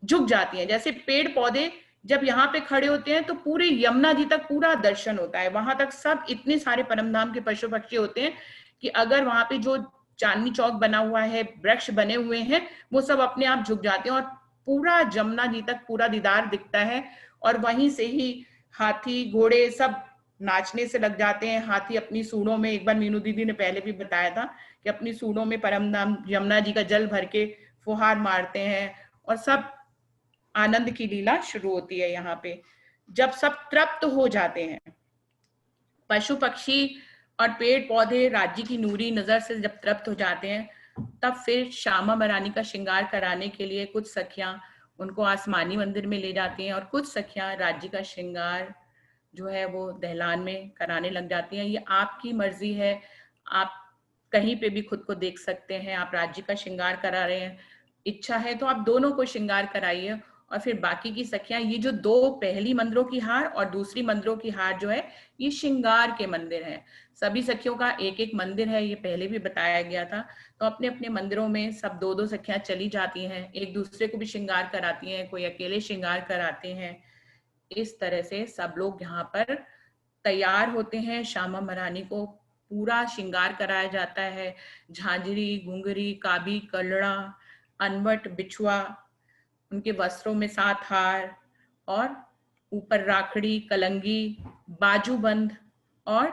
झुक जाती हैं। जैसे पेड़ पौधे जब यहाँ पे खड़े होते हैं तो पूरे यमुना जी तक पूरा दर्शन होता है, वहां तक सब इतने सारे परमधाम के पशु पक्षी होते हैं कि अगर वहां पे जो चांदनी चौक बना हुआ है, वृक्ष बने हुए हैं, वो सब अपने आप झुक जाते हैं और पूरा जमुना जी तक पूरा दीदार दिखता है। और वहीं से ही हाथी घोड़े सब नाचने से लग जाते हैं। हाथी अपनी सूंडों में, एक बार मीनू दीदी ने पहले भी बताया था कि अपनी सूंडों में परमधाम यमुना जी का जल भर के फुहार मारते हैं और सब आनंद की लीला शुरू होती है। यहाँ पे जब सब तृप्त हो जाते हैं, पशु पक्षी और पेड़ पौधे राज्य की नूरी नजर से जब तृप्त हो जाते हैं, तब फिर श्यामा महारानी का श्रृंगार कराने के लिए कुछ सखियां उनको आसमानी मंदिर में ले जाती हैं और कुछ सखियां राज्य का श्रृंगार जो है वो दहलान में कराने लग जाती हैं। ये आपकी मर्जी है, आप कहीं पे भी खुद को देख सकते हैं। आप राज्य का श्रृंगार करा रहे हैं, इच्छा है तो आप दोनों को श्रृंगार कराइए। और फिर बाकी की सखियां, ये जो दो पहली मंदिरों की हार और दूसरी मंदिरों की हार जो है ये श्रृंगार के मंदिर हैं। सभी सखियों का एक एक मंदिर है, ये पहले भी बताया गया था। तो अपने अपने मंदिरों में सब दो दो सखियां चली जाती हैं, एक दूसरे को भी श्रृंगार कराती हैं, कोई अकेले श्रृंगार कराते हैं। इस तरह से सब लोग यहाँ पर तैयार होते हैं। श्यामा महारानी को पूरा श्रृंगार कराया जाता है। झांझरी, घुंघरी, काबी, कलड़ा, अनवट, बिछुआ, उनके वस्त्रों में 7 हार और ऊपर राखड़ी, कलंगी, बाजूबंद और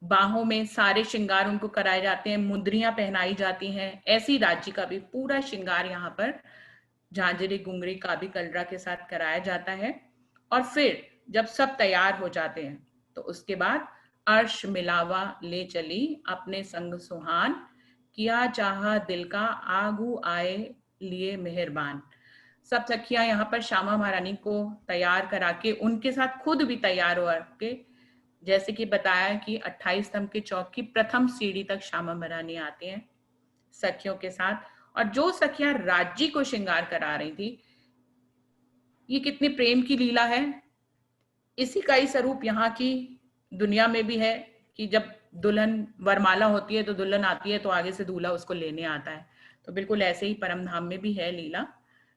बाहों में सारे श्रृंगार उनको कराए जाते हैं। मुंदरियां पहनाई जाती हैं। ऐसी राज्य का भी पूरा श्रृंगार यहाँ पर झांझरी, घुंघरी, काबी, कलरा के साथ कराया जाता है। और फिर जब सब तैयार हो जाते हैं तो उसके बाद अर्श मिलावा ले चली अपने संग सुहान, किया चाहा दिल का आगू आए लिए मेहरबान। सब सखियां यहाँ पर श्यामा महारानी को तैयार करा के उनके साथ खुद भी तैयार हो के, जैसे कि बताया कि 28 स्तंभ के चौक की प्रथम सीढ़ी तक श्यामा महारानी आते हैं सखियों के साथ। और जो सखियां राज्य को श्रृंगार करा रही थी, ये कितने प्रेम की लीला है। इसी का ही स्वरूप यहाँ की दुनिया में भी है कि जब दुल्हन वरमाला होती है तो दुल्हन आती है तो आगे से दूल्हा उसको लेने आता है। तो बिल्कुल ऐसे ही परमधाम में भी है लीला।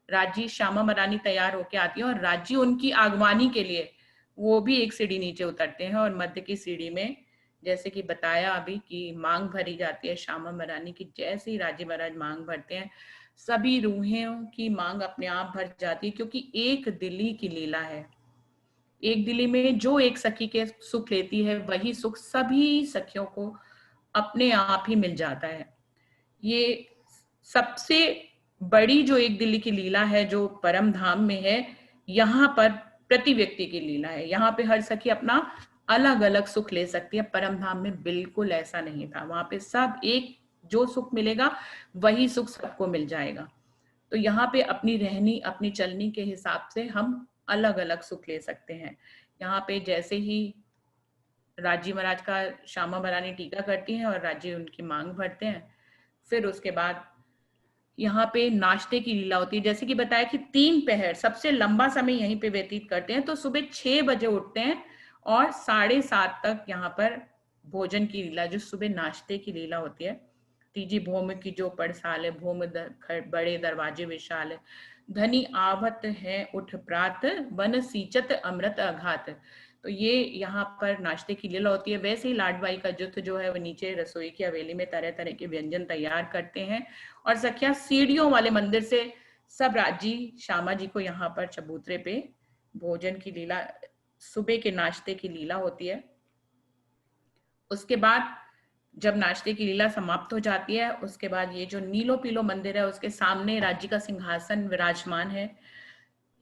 राज्य श्यामा महारानी तैयार होके आती है और राज्य उनकी आगवानी के लिए वो भी एक सीढ़ी नीचे उतरते हैं और मध्य की सीढ़ी में जैसे कि बताया अभी कि मांग भरी जाती है श्यामा महारानी की। जैसे ही राज्य महाराज मांग भरते हैं, सभी रूहों की मांग अपने आप भर जाती है, क्योंकि एक दिली की लीला है। एक दिली में जो एक सखी के सुख लेती है वही सुख सभी सखियों को अपने आप ही मिल जाता है। ये सबसे बड़ी जो एक दिली की लीला है जो परम धाम में है, यहाँ पर प्रति व्यक्ति की लीला है। यहाँ पे हर सखी अपना अलग अलग सुख ले सकती है। परम धाम में बिल्कुल ऐसा नहीं था। वहां पे सब एक जो सुख मिलेगा वही सुख सबको मिल जाएगा। तो यहाँ पे अपनी रहनी अपनी चलनी के हिसाब से हम अलग अलग सुख ले सकते हैं। यहाँ पे जैसे ही राजी महाराज का श्यामा महारानी टीका करती हैं और राजी उनकी मांग भरते हैं, फिर उसके बाद यहाँ पे नाश्ते की लीला होती है। जैसे कि बताया कि 3 पहर सबसे लंबा समय यहीं पे व्यतीत करते हैं, तो सुबह 6 बजे उठते हैं और 7:30 तक यहाँ पर भोजन की लीला, जो सुबह नाश्ते की लीला होती है। तीजी भौम की जो पड़साल है, भौम बड़े दरवाजे विशाल, धनी आवत है उठ प्रात, वन सींचत अमृत अघात। तो ये यहाँ पर नाश्ते की लीला होती है। वैसे ही लाडबाई का जुथ जो है वो नीचे रसोई की हवेली में तरह तरह के व्यंजन तैयार करते हैं और सखियां सीढ़ियों वाले मंदिर से सब राजी श्यामा जी को यहाँ पर चबूतरे पे भोजन की लीला, सुबह के नाश्ते की लीला होती है। उसके बाद जब नाश्ते की लीला समाप्त हो जाती है, उसके बाद ये जो नीलो पीलो मंदिर है उसके सामने राज्य का सिंहासन विराजमान है।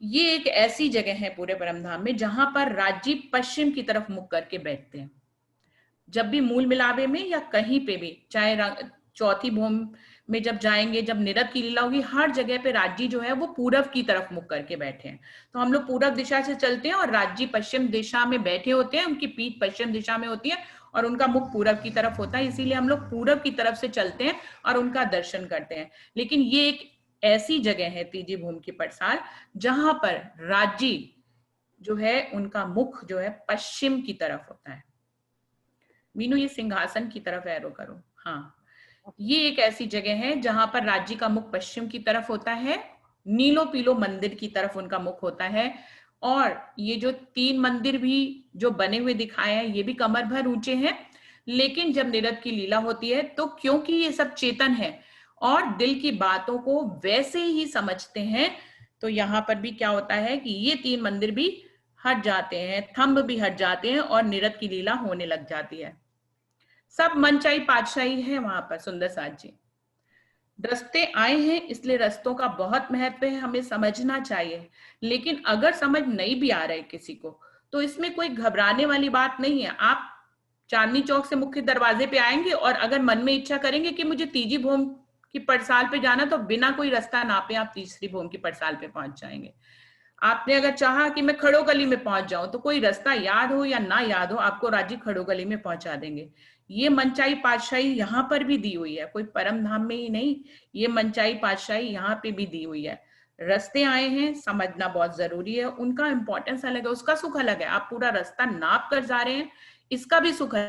ये एक ऐसी जगह है पूरे परमधाम में जहां पर राज्य पश्चिम की तरफ मुख करके बैठते हैं। जब भी मूल मिलावे में या कहीं पे भी, चाहे चौथी भौम में जब जाएंगे, जब निरत की लीला होगी, हर जगह पे राज्य जो है वो पूरब की तरफ मुख करके बैठे हैं। तो हम लोग पूरब दिशा से चलते हैं और राज्य पश्चिम दिशा में बैठे होते हैं, उनकी पीठ पश्चिम दिशा में होती है और उनका मुख पूरब की तरफ होता है। इसीलिए हम लोग पूरब की तरफ से चलते हैं और उनका दर्शन करते हैं। लेकिन ये एक ऐसी जगह है तीजी भूमि की पड़साल जहां पर राज्य जो है उनका मुख जो है पश्चिम की तरफ होता है। मीनू ये सिंहासन की तरफ एरो करो। हाँ, ये एक ऐसी जगह है जहां पर राज्य का मुख पश्चिम की तरफ होता है, नीलो पीलो मंदिर की तरफ उनका मुख होता है। और ये जो 3 मंदिर भी जो बने हुए दिखाए हैं ये भी कमर भर ऊंचे हैं। लेकिन जब निरत की लीला होती है तो क्योंकि ये सब चेतन है और दिल की बातों को वैसे ही समझते हैं, तो यहाँ पर भी क्या होता है कि ये 3 मंदिर भी हट जाते हैं, थंब भी हट जाते हैं और निरत की लीला होने लग जाती है। सब मनचाही पातशाही है वहां पर। सुंदर साथ जी, रस्ते आए हैं इसलिए रस्तों का बहुत महत्व है, हमें समझना चाहिए। लेकिन अगर समझ नहीं भी आ रहा है किसी को तो इसमें कोई घबराने वाली बात नहीं है। आप चांदनी चौक से मुख्य दरवाजे पे आएंगे और अगर मन में इच्छा करेंगे कि मुझे तीजी भौम की पड़साल पे जाना, तो बिना कोई रास्ता नापे आप तीसरी भौम की पड़साल पे पहुंच जाएंगे। आपने अगर चाहा कि मैं खड़ो गली में पहुंच जाऊं, तो कोई रास्ता याद हो या ना याद हो, आपको राज्य खड़ो गली में पहुंचा देंगे। ये मनचाही पातशाही यहाँ पर भी दी हुई है, कोई परम धाम में ही नहीं, ये मनचाही पातशाही यहाँ पे भी दी हुई है। रास्ते आए हैं, समझना बहुत जरूरी है, उनका इंपॉर्टेंस अलग है, उसका सुख अलग है। आप पूरा रास्ता नाप कर जा रहे हैं, इसका भी सुख है।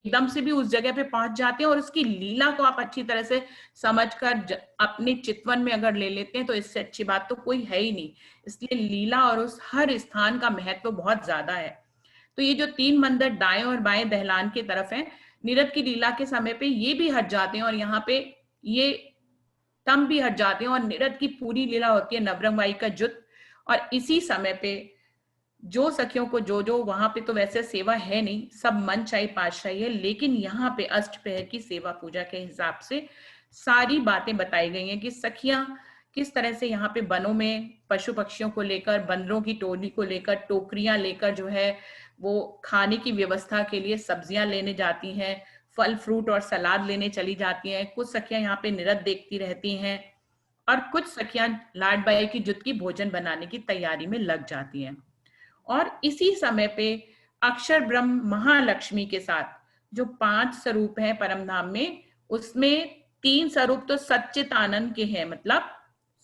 एकदम से भी उस जगह पे पहुंच जाते हैं और उसकी लीला को आप अच्छी तरह से समझकर अपने चितवन में अगर ले लेते हैं तो इससे अच्छी बात तो कोई है ही नहीं। इसलिए लीला और उस हर स्थान का महत्व बहुत ज्यादा है। तो ये जो 3 मंदिर दाएं और बाएं दहलान की तरफ हैं, निरत की लीला के समय पे ये भी हट जाते हैं और यहाँ पे ये तम भी हट जाते हैं और निरत की पूरी लीला होती है नवरंगबाई का जुट। और इसी समय पे जो सखियों को जो वहां पे तो वैसे सेवा है नहीं, सब मनचाही पातशाही है, लेकिन यहाँ पे अष्टपहर की सेवा पूजा के हिसाब से सारी बातें बताई गई हैं कि सखियां किस तरह से यहाँ पे वनों में पशु पक्षियों को लेकर, बंदरों की टोली को लेकर, टोकरियां लेकर जो है वो खाने की व्यवस्था के लिए सब्जियां लेने जाती हैं, फल फ्रूट और सलाद लेने चली जाती हैं। कुछ सखियां यहाँ पे निरत देखती रहती हैं और कुछ सखियां लाडबाई की जुट की भोजन बनाने की तैयारी में लग जाती हैं। और इसी समय पे अक्षर ब्रह्म महालक्ष्मी के साथ जो 5 स्वरूप हैं परमधाम में, उसमें 3 स्वरूप तो सच्चित आनंद के हैं। मतलब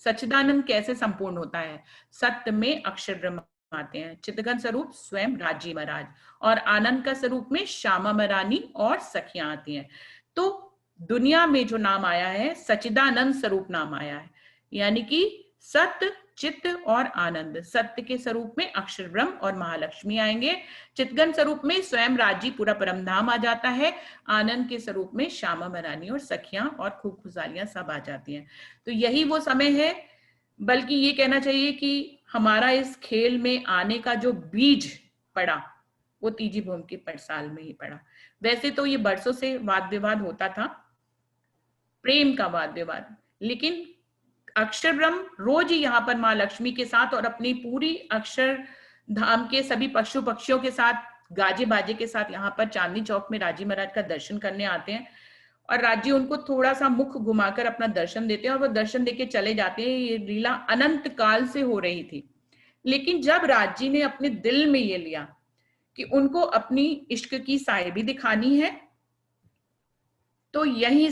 सच्चिदानंद कैसे संपूर्ण होता है, सत्य में अक्षर ब्रह्म आते हैं, चितघन स्वरूप स्वयं राजी महाराज, और आनंद का स्वरूप में श्यामा महारानी और सखियां आती हैं। तो दुनिया में जो नाम आया है सच्चिदानंद स्वरूप नाम आया है, यानी कि सत्य चित्त और आनंद। सत्य के स्वरूप में अक्षर ब्रह्म और महालक्ष्मी आएंगे, चितगन स्वरूप में स्वयं राजी पूरा परमधाम आ जाता है, आनंद के स्वरूप में श्यामा महारानी और सखियां और खूब खुशालियां सब आ जाती हैं। तो यही वो समय है, बल्कि ये कहना चाहिए कि हमारा इस खेल में आने का जो बीज पड़ा वो तीजी भौम की पड़साल में ही पड़ा। वैसे तो ये बरसों से वाद विवाद होता था, प्रेम का वाद विवाद, लेकिन अक्षर ब्रह्म रोज ही यहाँ पर माँ लक्ष्मी के साथ और अपनी पूरी अक्षर धाम के सभी पशु पक्षियों के साथ गाजे बाजे के साथ यहाँ पर चांदनी चौक में राजी महाराज का दर्शन करने आते हैं और राजी उनको थोड़ा सा मुख घुमाकर अपना दर्शन देते हैं और वो दर्शन देके चले जाते हैं। ये लीला अनंत काल से हो रही थी, लेकिन जब राजी ने अपने दिल में ये लिया कि उनको अपनी इश्क की साहिबी दिखानी है, तो यही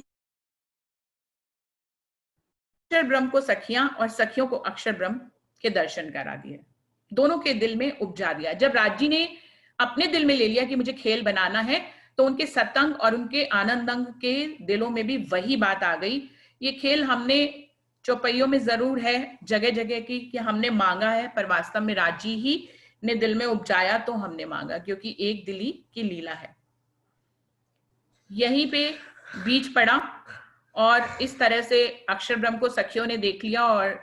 अक्षर ब्रह्म को सखियां और सखियों को अक्षर ब्रह्म के दर्शन करा दिए, दोनों के दिल में उपजा दिया। जब राजी ने अपने दिल में ले लिया कि मुझे खेल बनाना है, तो उनके सतंग और उनके आनंदंग के दिलों में भी वही बात आ गई। ये खेल हमने चौपाइयों में जरूर है जगह जगह की कि हमने मांगा है, पर वास्तव में राजी ही ने दिल में उपजाया तो हमने मांगा, क्योंकि एक दिली की लीला है। यहीं पे बीज पड़ा और इस तरह से अक्षर ब्रह्म को सखियों ने देख लिया और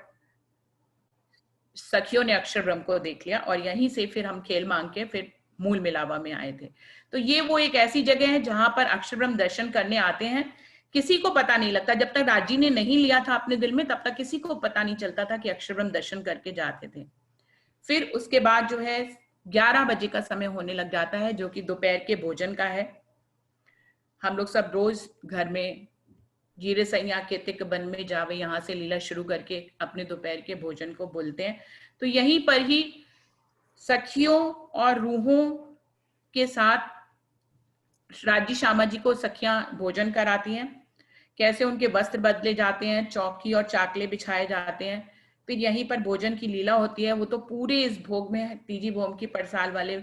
सखियों ने अक्षर ब्रह्म को देख लिया, और यहीं से फिर हम खेल मांग के फिर मूल मिलावा में आए थे। तो ये वो एक ऐसी जगह है जहां पर अक्षर ब्रह्म दर्शन करने आते हैं। किसी को पता नहीं लगता, जब तक राजी ने नहीं लिया था अपने दिल में, तब तक किसी को पता नहीं चलता था कि अक्षर ब्रह्म दर्शन करके जाते थे। फिर उसके बाद जो है 11 बजे का समय होने लग जाता है, जो कि दोपहर के भोजन का है। हम लोग सब रोज घर में जीरे सैया के तिक बन में जावे, यहाँ से लीला शुरू करके अपने दोपहर के भोजन को बोलते हैं। तो यहीं पर ही सखियों और रूहों के साथ राजी श्यामा जी को सखियां भोजन कराती हैं, कैसे उनके वस्त्र बदले जाते हैं, चौकी और चाकले बिछाए जाते हैं, फिर यहीं पर भोजन की लीला होती है। वो तो पूरे इस भोग में, तीजी भोम की पड़साल वाले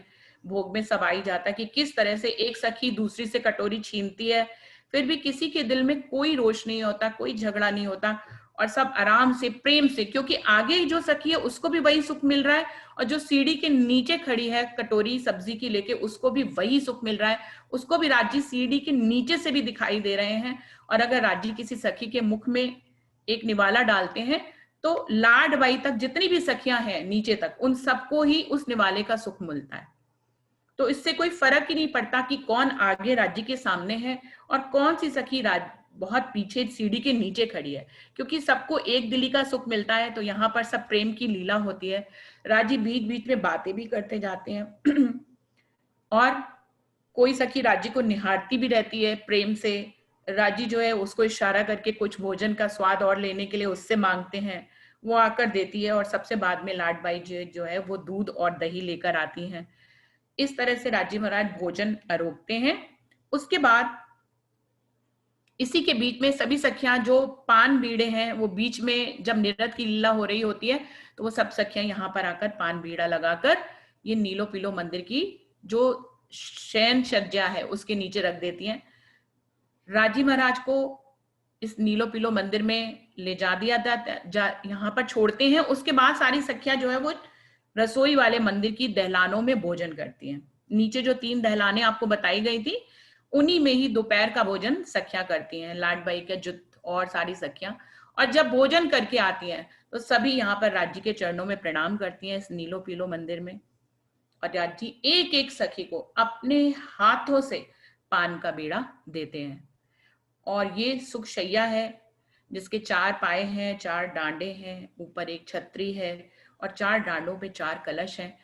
भोग में सब आई जाता है कि किस तरह से एक सखी दूसरी से कटोरी छीनती है, फिर भी किसी के दिल में कोई रोष नहीं होता, कोई झगड़ा नहीं होता, और सब आराम से प्रेम से, क्योंकि आगे जो सखी है उसको भी वही सुख मिल रहा है, और जो सीढ़ी के नीचे खड़ी है कटोरी सब्जी की लेके उसको भी वही सुख मिल रहा है। उसको भी राजी सीढ़ी के नीचे से भी दिखाई दे रहे हैं, और अगर राजी किसी सखी के मुख में एक निवाला डालते हैं तो लाड बाई तक जितनी भी सखियां हैं नीचे तक, उन सबको ही उस निवाले का सुख मिलता है। तो इससे कोई फर्क ही नहीं पड़ता कि कौन आगे राजी के सामने है और कौन सी सखी बहुत पीछे सीढ़ी के नीचे खड़ी है, क्योंकि सबको एक दिली का सुख मिलता है। तो यहाँ पर सब प्रेम की लीला होती है। राजी बीच बीच में बातें भी करते जाते हैं और कोई सखी राजी को निहारती भी रहती है प्रेम से। राजी जो है उसको इशारा करके कुछ भोजन का स्वाद और लेने के लिए उससे मांगते हैं, वो आकर देती है, और सबसे बाद में लाडबाई जो है वो दूध और दही लेकर आती हैं। इस तरह से राजी महाराज भोजन आरोगते हैं। उसके बाद इसी के बीच में सभी सखियां जो पान बीड़े हैं, वो बीच में जब नृत्य की लीला हो रही होती है तो वो सब सखियां यहाँ पर आकर पान बीड़ा लगाकर ये नीलो पीलो मंदिर की जो शयन सज्जा है उसके नीचे रख देती हैं। राजी महाराज को इस नीलो पीलो मंदिर में ले जा दिया यहाँ पर छोड़ते हैं। उसके बाद सारी सखियां जो है वो रसोई वाले मंदिर की दहलानों में भोजन करती हैं। नीचे जो 3 दहलाने आपको बताई गई थी, उन्हीं में ही दोपहर का भोजन सखियां करती हैं, लाडबाई के जुट और सारी सखियां। और जब भोजन करके आती हैं तो सभी यहाँ पर राजी के चरणों में प्रणाम करती हैं इस नीलो पीलो मंदिर में, और राजी एक एक सखी को अपने हाथों से पान का बीड़ा देते हैं। और ये सुख शैया है जिसके 4 पाए हैं, 4 डांडे हैं, ऊपर एक छतरी है और 4 डांडों पे 4 कलश हैं,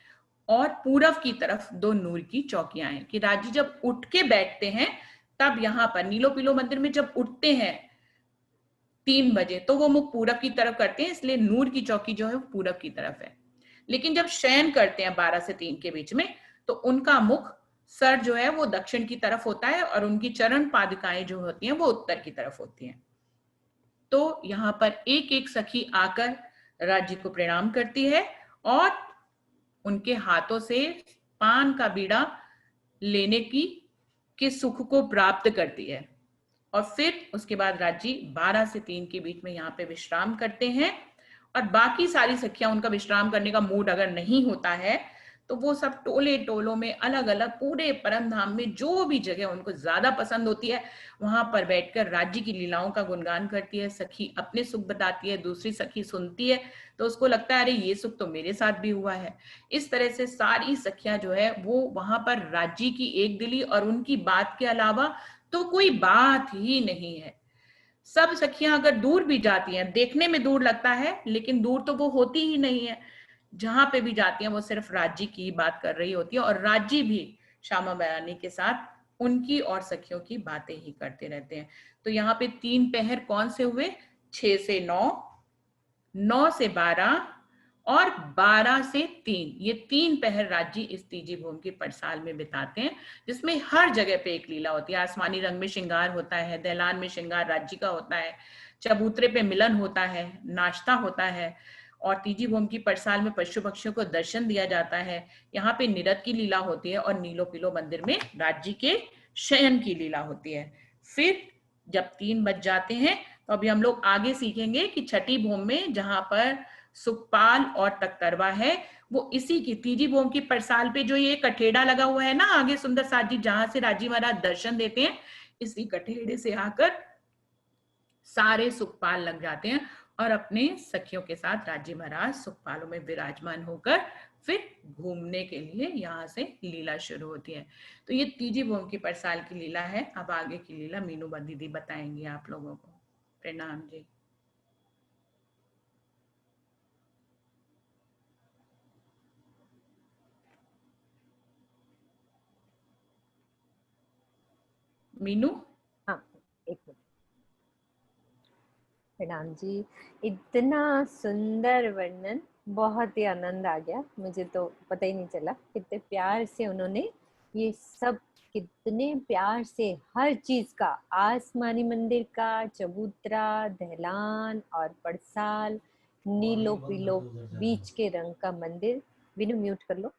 और पूरब की तरफ 2 नूर की चौकियां हैं कि राजी जब उठ के बैठते हैं तब यहाँ पर नीलो पीलो मंदिर में जब उठते हैं 3 बजे तो वो मुख पूरब की तरफ करते हैं, इसलिए नूर की चौकी जो है वो पूरब की तरफ है। लेकिन जब शयन करते हैं 12 से 3 के बीच में तो उनका मुख, सर जो है वो दक्षिण की तरफ होता है और उनकी चरण पादुकाएं जो होती हैं वो उत्तर की तरफ होती हैं। तो यहाँ पर एक एक सखी आकर राजी को प्रणाम करती है और उनके हाथों से पान का बीड़ा लेने के सुख को प्राप्त करती है। और फिर उसके बाद राजी 12 से 3 के बीच में यहाँ पे विश्राम करते हैं, और बाकी सारी सखियां, उनका विश्राम करने का मूड अगर नहीं होता है तो वो सब टोले टोलों में अलग अलग पूरे परम धाम में जो भी जगह उनको ज्यादा पसंद होती है वहां पर बैठकर राजी की लीलाओं का गुणगान करती है। सखी अपने सुख बताती है, दूसरी सखी सुनती है, तो उसको लगता है अरे ये सुख तो मेरे साथ भी हुआ है। इस तरह से सारी सखियां जो है वो वहां पर राजी की एक दिली, और उनकी बात के अलावा तो कोई बात ही नहीं है। सब सखियां अगर दूर भी जाती हैं, देखने में दूर लगता है लेकिन दूर तो वो होती ही नहीं है, जहां पे भी जाती हैं वो सिर्फ राजी की बात कर रही होती है, और राजी भी श्यामा बयानी के साथ उनकी और सखियों की बातें ही करते रहते हैं। तो यहाँ पे 3 पहर कौन से हुए? 6 से 9, 9 से 12 और 12 से 3। ये 3 पहर राज्य इस तीजी भूम की पड़साल में बिताते हैं, जिसमें हर जगह पे एक लीला होती है। आसमानी रंग में श्रृंगार होता है, दहलान में श्रृंगार राज्य का होता है, चबूतरे पे मिलन होता है, नाश्ता होता है, और तीजी भूम की पड़साल में पशु पक्षियों को दर्शन दिया जाता है। यहाँ पे निरत की लीला होती है और नीलो पीलो मंदिर में राज्य के शयन की लीला होती है। फिर जब 3 बज जाते हैं तो अभी हम लोग आगे सीखेंगे कि छठी भूम में जहां पर सुखपाल और तख्तरवा है, वो इसी की तीजी भूम की पड़साल पे जो ये कठेड़ा लगा हुआ है ना आगे सुंदर साथ जी, जहां से राजी महाराज दर्शन देते हैं, इसी कठेड़े से आकर सारे सुखपाल लग जाते हैं और अपने सखियों के साथ राजी महाराज सुखपालों में विराजमान होकर फिर घूमने के लिए यहाँ से लीला शुरू होती है। तो ये तीजी भूम की पड़साल की लीला है। अब आगे की लीला मीनू दीदी बताएंगी आप लोगों को। प्रणाम जी। मीनू। हाँ, एक मिनट। प्रणाम जी। इतना सुंदर वर्णन, बहुत ही आनंद आ गया। मुझे तो पता ही नहीं चला कितने प्यार से उन्होंने ये सब, कितने प्यार से हर चीज का, आसमानी मंदिर का, चबूतरा, दहलान और पड़साल, नीलो पीलो बीच के रंग का मंदिर। विनु म्यूट कर लो।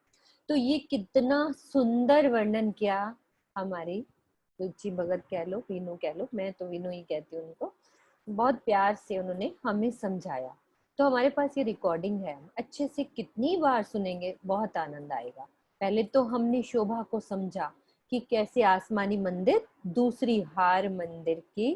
तो ये कितना सुंदर वर्णन किया हमारी रुचि भगत कह लो, विनु कह लो, मैं तो विनु ही कहती हूँ उनको। बहुत प्यार से उन्होंने हमें समझाया। तो हमारे पास ये रिकॉर्डिंग है, अच्छे से कितनी बार सुनेंगे बहुत आनंद आएगा। पहले तो हमने शोभा को समझा कि कैसे आसमानी मंदिर दूसरी हार मंदिर की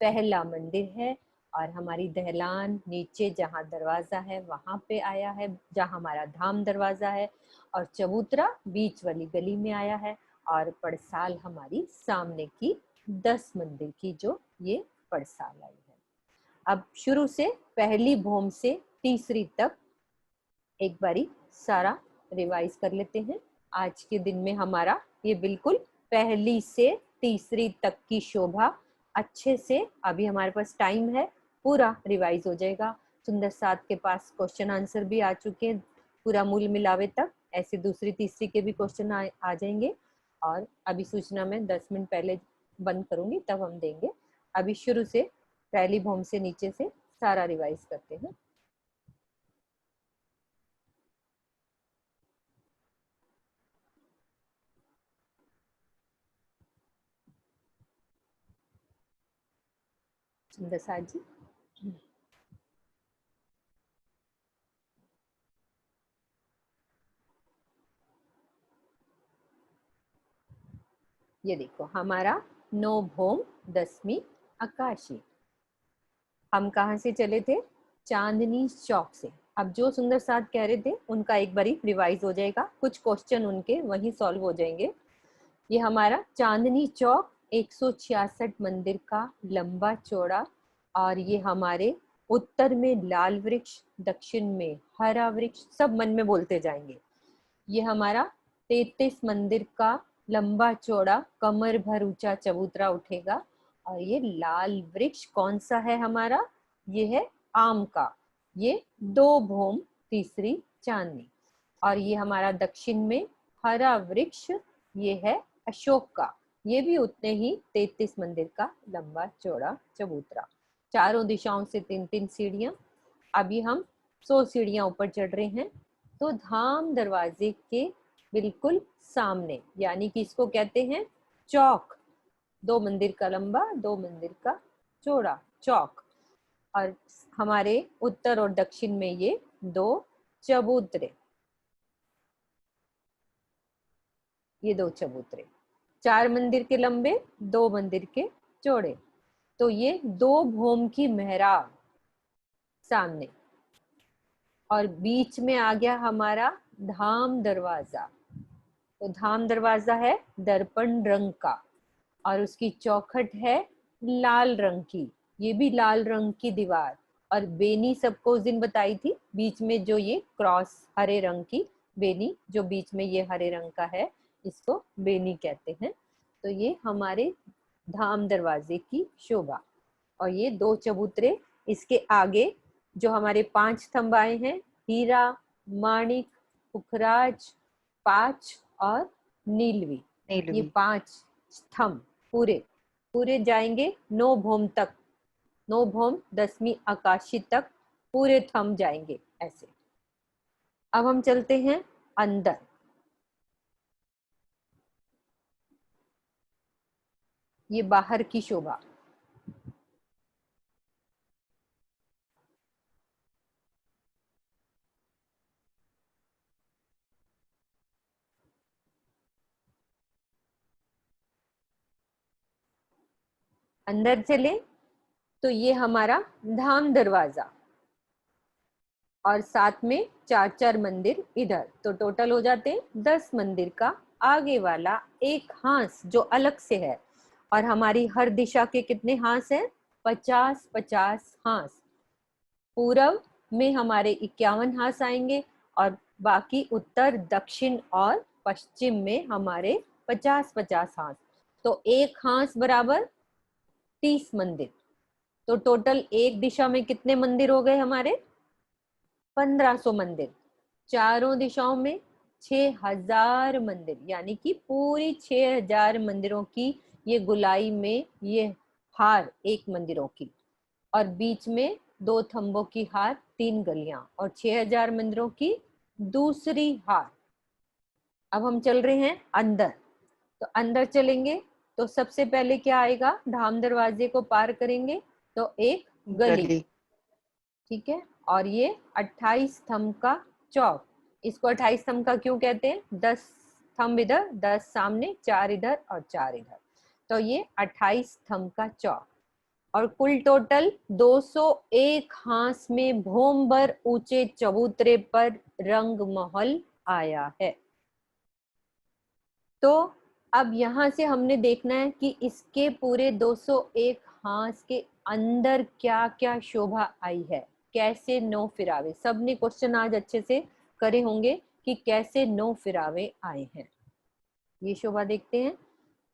पहला मंदिर है, और हमारी दहलान नीचे जहाँ दरवाजा है वहां पे आया है, जहाँ हमारा धाम दरवाजा है, और चबूतरा बीच वाली गली में आया है, और पड़साल हमारी सामने की 10 मंदिर की जो ये पड़साल आई है। अब शुरू से पहली भूम से तीसरी तक एक बारी सारा रिवाइज कर लेते हैं। आज के दिन में हमारा ये बिल्कुल पहली से तीसरी तक की शोभा अच्छे से, अभी हमारे पास टाइम है, पूरा रिवाइज हो जाएगा। सुंदर साथ के पास क्वेश्चन आंसर भी आ चुके हैं पूरा मूल मिलावे तक, ऐसे दूसरी तीसरी के भी क्वेश्चन आ जाएंगे। और अभी सूचना में 10 मिनट पहले बंद करूंगी, तब हम देंगे। अभी शुरू से पहली भूम से नीचे से सारा रिवाइज करते हैं। सुंदर साथ जी। ये देखो हमारा 9 भूम 10वीं आकाशी। हम कहाँ से चले थे? चांदनी चौक से। अब जो सुंदर साथ कह रहे थे उनका एक बारी रिवाइज हो जाएगा, कुछ क्वेश्चन उनके वहीं सॉल्व हो जाएंगे। ये हमारा चांदनी चौक 166 मंदिर का लंबा चौड़ा, और ये हमारे उत्तर में लाल वृक्ष, दक्षिण में हरा वृक्ष, सब मन में बोलते जाएंगे। ये हमारा 33 मंदिर का लंबा चौड़ा कमर भर ऊंचा चबूतरा उठेगा, और ये लाल वृक्ष कौन सा है हमारा? ये है आम का। ये 2 भूम तीसरी चांदनी। और ये हमारा दक्षिण में हरा वृक्ष, ये है अशोक का। ये भी उतने ही 33 मंदिर का लंबा चौड़ा चबूतरा। चारों दिशाओं से 3-3 सीढ़ियां। अभी हम 100 सीढ़ियां ऊपर चढ़ रहे हैं। तो धाम दरवाजे के बिल्कुल सामने, यानी कि इसको कहते हैं चौक, 2 मंदिर का लंबा 2 मंदिर का चौड़ा चौक। और हमारे उत्तर और दक्षिण में ये 2 चबूतरे, ये 2 चबूतरे, 4 मंदिर के लंबे 2 मंदिर के चौड़े। तो ये 2 भूम की मेहराब सामने, और बीच में आ गया हमारा धाम दरवाजा। तो धाम दरवाजा है दर्पण रंग का, और उसकी चौखट है लाल रंग की, ये भी लाल रंग की दीवार। और बेनी सबको उस दिन बताई थी, बीच में जो ये क्रॉस हरे रंग की बेनी जो बीच में ये हरे रंग का है, इसको बेनी कहते हैं। तो ये हमारे धाम दरवाजे की शोभा। और ये 2 चबूतरे, इसके आगे जो हमारे 5 स्तंभ आए हैं, हीरा, माणिक, पुखराज, पांच और नीलवी, ये 5 स्तंभ पूरे पूरे जाएंगे 9 भौम तक, 9 भौम 10वीं आकाशी तक पूरे थम जाएंगे ऐसे। अब हम चलते हैं अंदर। ये बाहर की शोभा। अंदर चले तो ये हमारा धाम दरवाजा और साथ में 4-4 मंदिर इधर, तो टोटल हो जाते हैं 10 मंदिर का आगे वाला एक हांस जो अलग से है। और हमारी हर दिशा के कितने हांस हैं? 50-50 हांस। पूरब में हमारे 51 हांस आएंगे और बाकी उत्तर, दक्षिण और पश्चिम में हमारे 50-50 हांस। तो एक हांस बराबर 30 मंदिर। तो टोटल एक दिशा में कितने मंदिर हो गए हमारे? 1500 मंदिर। चारों दिशाओं में 6000 मंदिर, यानी कि पूरी 6000 मंदिरों की ये गुलाई में ये हार एक मंदिरों की, और बीच में 2 थंबों की हार, 3 गलियां, और 6000 मंदिरों की दूसरी हार। अब हम चल रहे हैं अंदर। तो अंदर चलेंगे तो सबसे पहले क्या आएगा? धाम दरवाजे को पार करेंगे तो एक गली, ठीक है। और ये 28 स्तंभ का चौक। इसको 28 स्तंभ का क्यों कहते हैं? 10 स्तंभ इधर, 10 सामने, 4 इधर और 4 इधर, तो ये 28 स्तंभ का चौक। और कुल टोटल 201 हांस में भौम भर ऊंचे चबूतरे पर रंग महल आया है। तो अब यहां से हमने देखना है कि इसके पूरे 201 हांस के अंदर क्या क्या शोभा आई है, कैसे 9 फिरावे। सबने क्वेश्चन आज अच्छे से करे होंगे कि कैसे 9 फिरावे आए हैं। ये शोभा देखते हैं।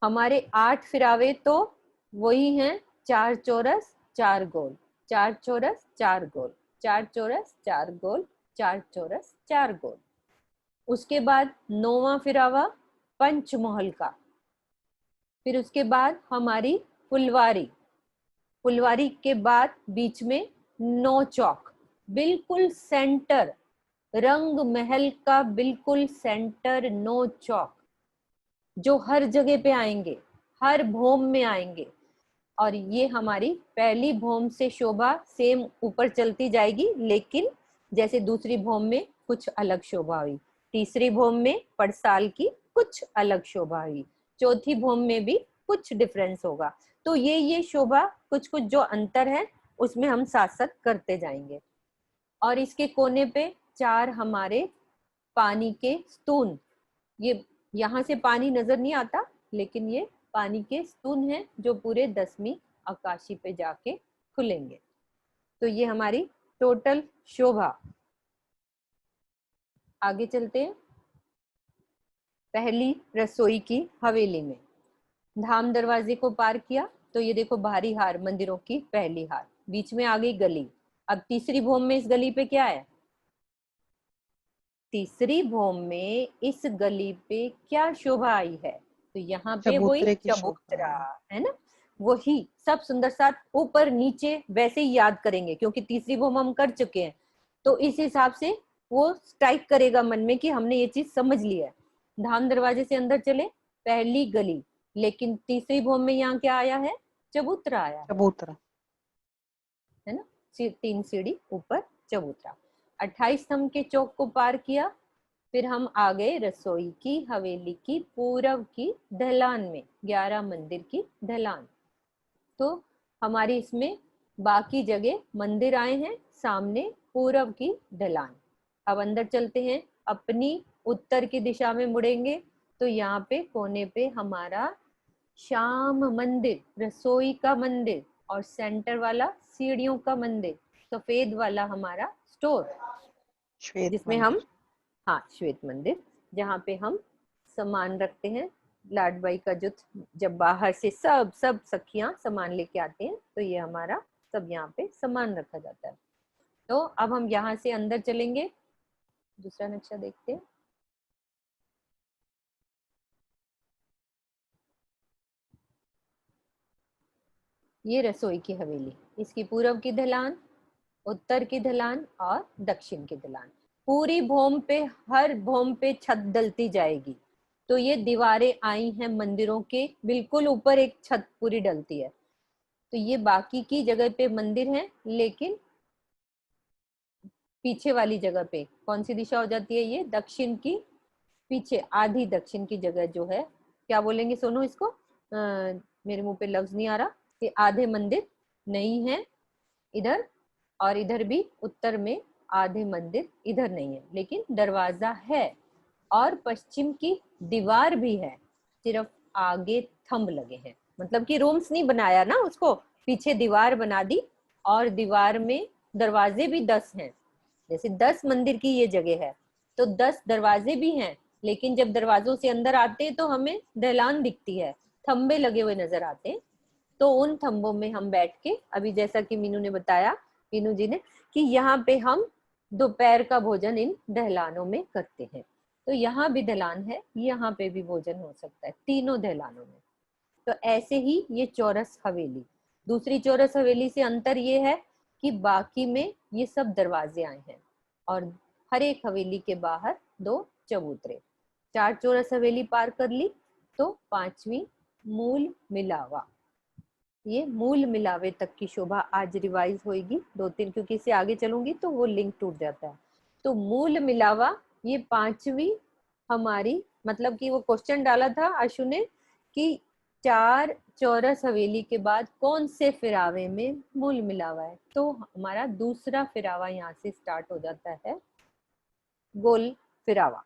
हमारे 8 फिरावे तो वही हैं, 4 चौरस 4 गोल, 4 चौरस 4 गोल, 4 चौरस 4 गोल, 4 चौरस 4 गोल। उसके बाद 9वां फिरावा पंचमहल का। फिर उसके बाद हमारी फुलवारी, फुलवारी के बाद बीच में 9 चौक, बिल्कुल सेंटर, रंग महल का बिल्कुल सेंटर 9 चौक, जो हर जगह पे आएंगे, हर भौम में आएंगे। और ये हमारी पहली भौम से शोभा सेम ऊपर चलती जाएगी, लेकिन जैसे दूसरी भौम में कुछ अलग शोभा हुई, तीसरी भौम में पड़साल की कुछ अलग शोभा हुई, चौथी भौम में भी कुछ डिफरेंस होगा। तो ये शोभा कुछ कुछ जो अंतर है उसमें हम साथ साथ करते जाएंगे। और इसके कोने पे 4 हमारे पानी के स्तून, ये यहाँ से पानी नजर नहीं आता, लेकिन ये पानी के स्तून हैं जो पूरे 10वीं आकाशी पे जाके खुलेंगे। तो ये हमारी टोटल शोभा। आगे चलते हैं। पहली रसोई की हवेली में धाम दरवाजे को पार किया तो ये देखो बाहरी हार, मंदिरों की पहली हार, बीच में आ गई गली। अब तीसरी भौम में इस गली पे क्या है? तीसरी भौम में इस गली पे क्या शोभा आई है? तो यहाँ पे वही चबूतरा है ना, वही सब सुंदर साथ ऊपर नीचे वैसे ही याद करेंगे, क्योंकि तीसरी भौम हम कर चुके हैं। तो इस हिसाब से वो स्ट्राइक करेगा मन में कि हमने ये चीज समझ ली है। धाम दरवाजे से अंदर चले, पहली गली, लेकिन तीसरी भौम में यहाँ क्या आया है? चबूतरा आया है, चबूतरा है ना, 3 सीढ़ी ऊपर चबूतरा। 28 स्तंभ के चौक को पार किया, फिर हम आ गए रसोई की हवेली की पूरब की ढलान में, 11 मंदिर की ढलान। तो हमारी इसमें बाकी जगह मंदिर आए हैं, सामने पूरब की ढलान। अब अंदर चलते हैं, अपनी उत्तर की दिशा में मुड़ेंगे तो यहाँ पे कोने पे हमारा श्याम मंदिर, रसोई का मंदिर, और सेंटर वाला सीढ़ियों का मंदिर, सफेद वाला हमारा स्टोर, श्वेत जिसमें हम, हाँ, श्वेत मंदिर, जहाँ पे हम सामान रखते हैं। लाडबाई का जो जब बाहर से सब सखियां सामान लेके आते हैं तो ये हमारा सब यहाँ पे सामान रखा जाता है। तो अब हम यहाँ से अंदर चलेंगे, दूसरा नक्शा देखते हैं। ये रसोई की हवेली, इसकी पूर्व की ढलान, उत्तर की ढलान और दक्षिण की ढलान। पूरी भूम पे, हर भूम पे छत डलती जाएगी। तो ये दीवारें आई हैं मंदिरों के बिल्कुल ऊपर, एक छत पूरी डलती है। तो ये बाकी की जगह पे मंदिर हैं, लेकिन पीछे वाली जगह पे कौन सी दिशा हो जाती है? ये दक्षिण की, पीछे आधी दक्षिण की जगह जो है, क्या बोलेंगे सोनू इसको? मेरे मुंह पे लफ्ज नहीं आ रहा कि आधे मंदिर नहीं है इधर, और इधर भी उत्तर में आधे मंदिर इधर नहीं है, लेकिन दरवाजा है और पश्चिम की दीवार भी है, सिर्फ आगे थंब लगे हैं। मतलब कि रूम्स नहीं बनाया ना उसको, पीछे दीवार बना दी और दीवार में दरवाजे भी 10 हैं। जैसे 10 मंदिर की ये जगह है तो 10 दरवाजे भी हैं, लेकिन जब दरवाजों से अंदर आते हैं तो हमें ढलान दिखती है, थंबे लगे हुए नजर आते हैं। तो उन थंबों में हम बैठ के, अभी जैसा कि मीनू ने बताया, मीनू जी ने, कि यहाँ पे हम दोपहर का भोजन इन ढलानों में करते हैं। तो यहाँ भी ढलान है, यहाँ पे भी भोजन हो सकता है, तीनों ढलानों में। तो ऐसे ही ये चौरस हवेली, दूसरी चौरस हवेली से अंतर ये है कि बाकी में ये सब दरवाजे आए हैं और हर एक हवेली के बाहर 2 चबूतरे। 4 चौरस हवेली पार कर ली तो 5वीं मूल मिलावा। ये मूल मिलावे तक की शोभा आज रिवाइज होगी 2-3, क्योंकि इससे आगे चलूंगी तो वो लिंक टूट जाता है। तो मूल मिलावा ये 5वीं हमारी, मतलब कि वो क्वेश्चन डाला था आशु ने कि 4 चौरस हवेली के बाद कौन से फिरावे में मूल मिलावा है, तो हमारा दूसरा फिरावा यहाँ से स्टार्ट हो जाता है, गोल फिरावा।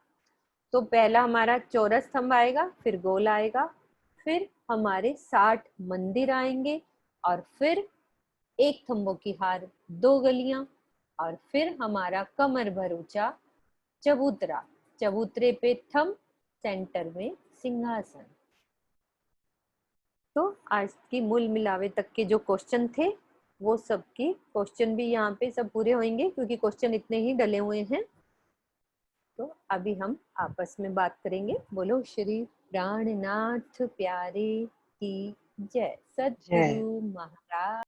तो पहला हमारा चौरस स्तंभ आएगा, फिर गोल आएगा, फिर हमारे 60 मंदिर आएंगे, और फिर एक थंबों की हार 2 गलियां, और फिर हमारा कमर भर ऊंचा चबूतरा, चबूतरे पे थंब, सेंटर में सिंहासन। तो आज की मूल मिलावे तक के जो क्वेश्चन थे वो सबके क्वेश्चन भी यहाँ पे सब पूरे होंगे, क्योंकि क्वेश्चन इतने ही डले हुए हैं। तो अभी हम आपस में बात करेंगे। बोलो श्री प्राणनाथ प्यारे की जय। सद्गुरु महाराज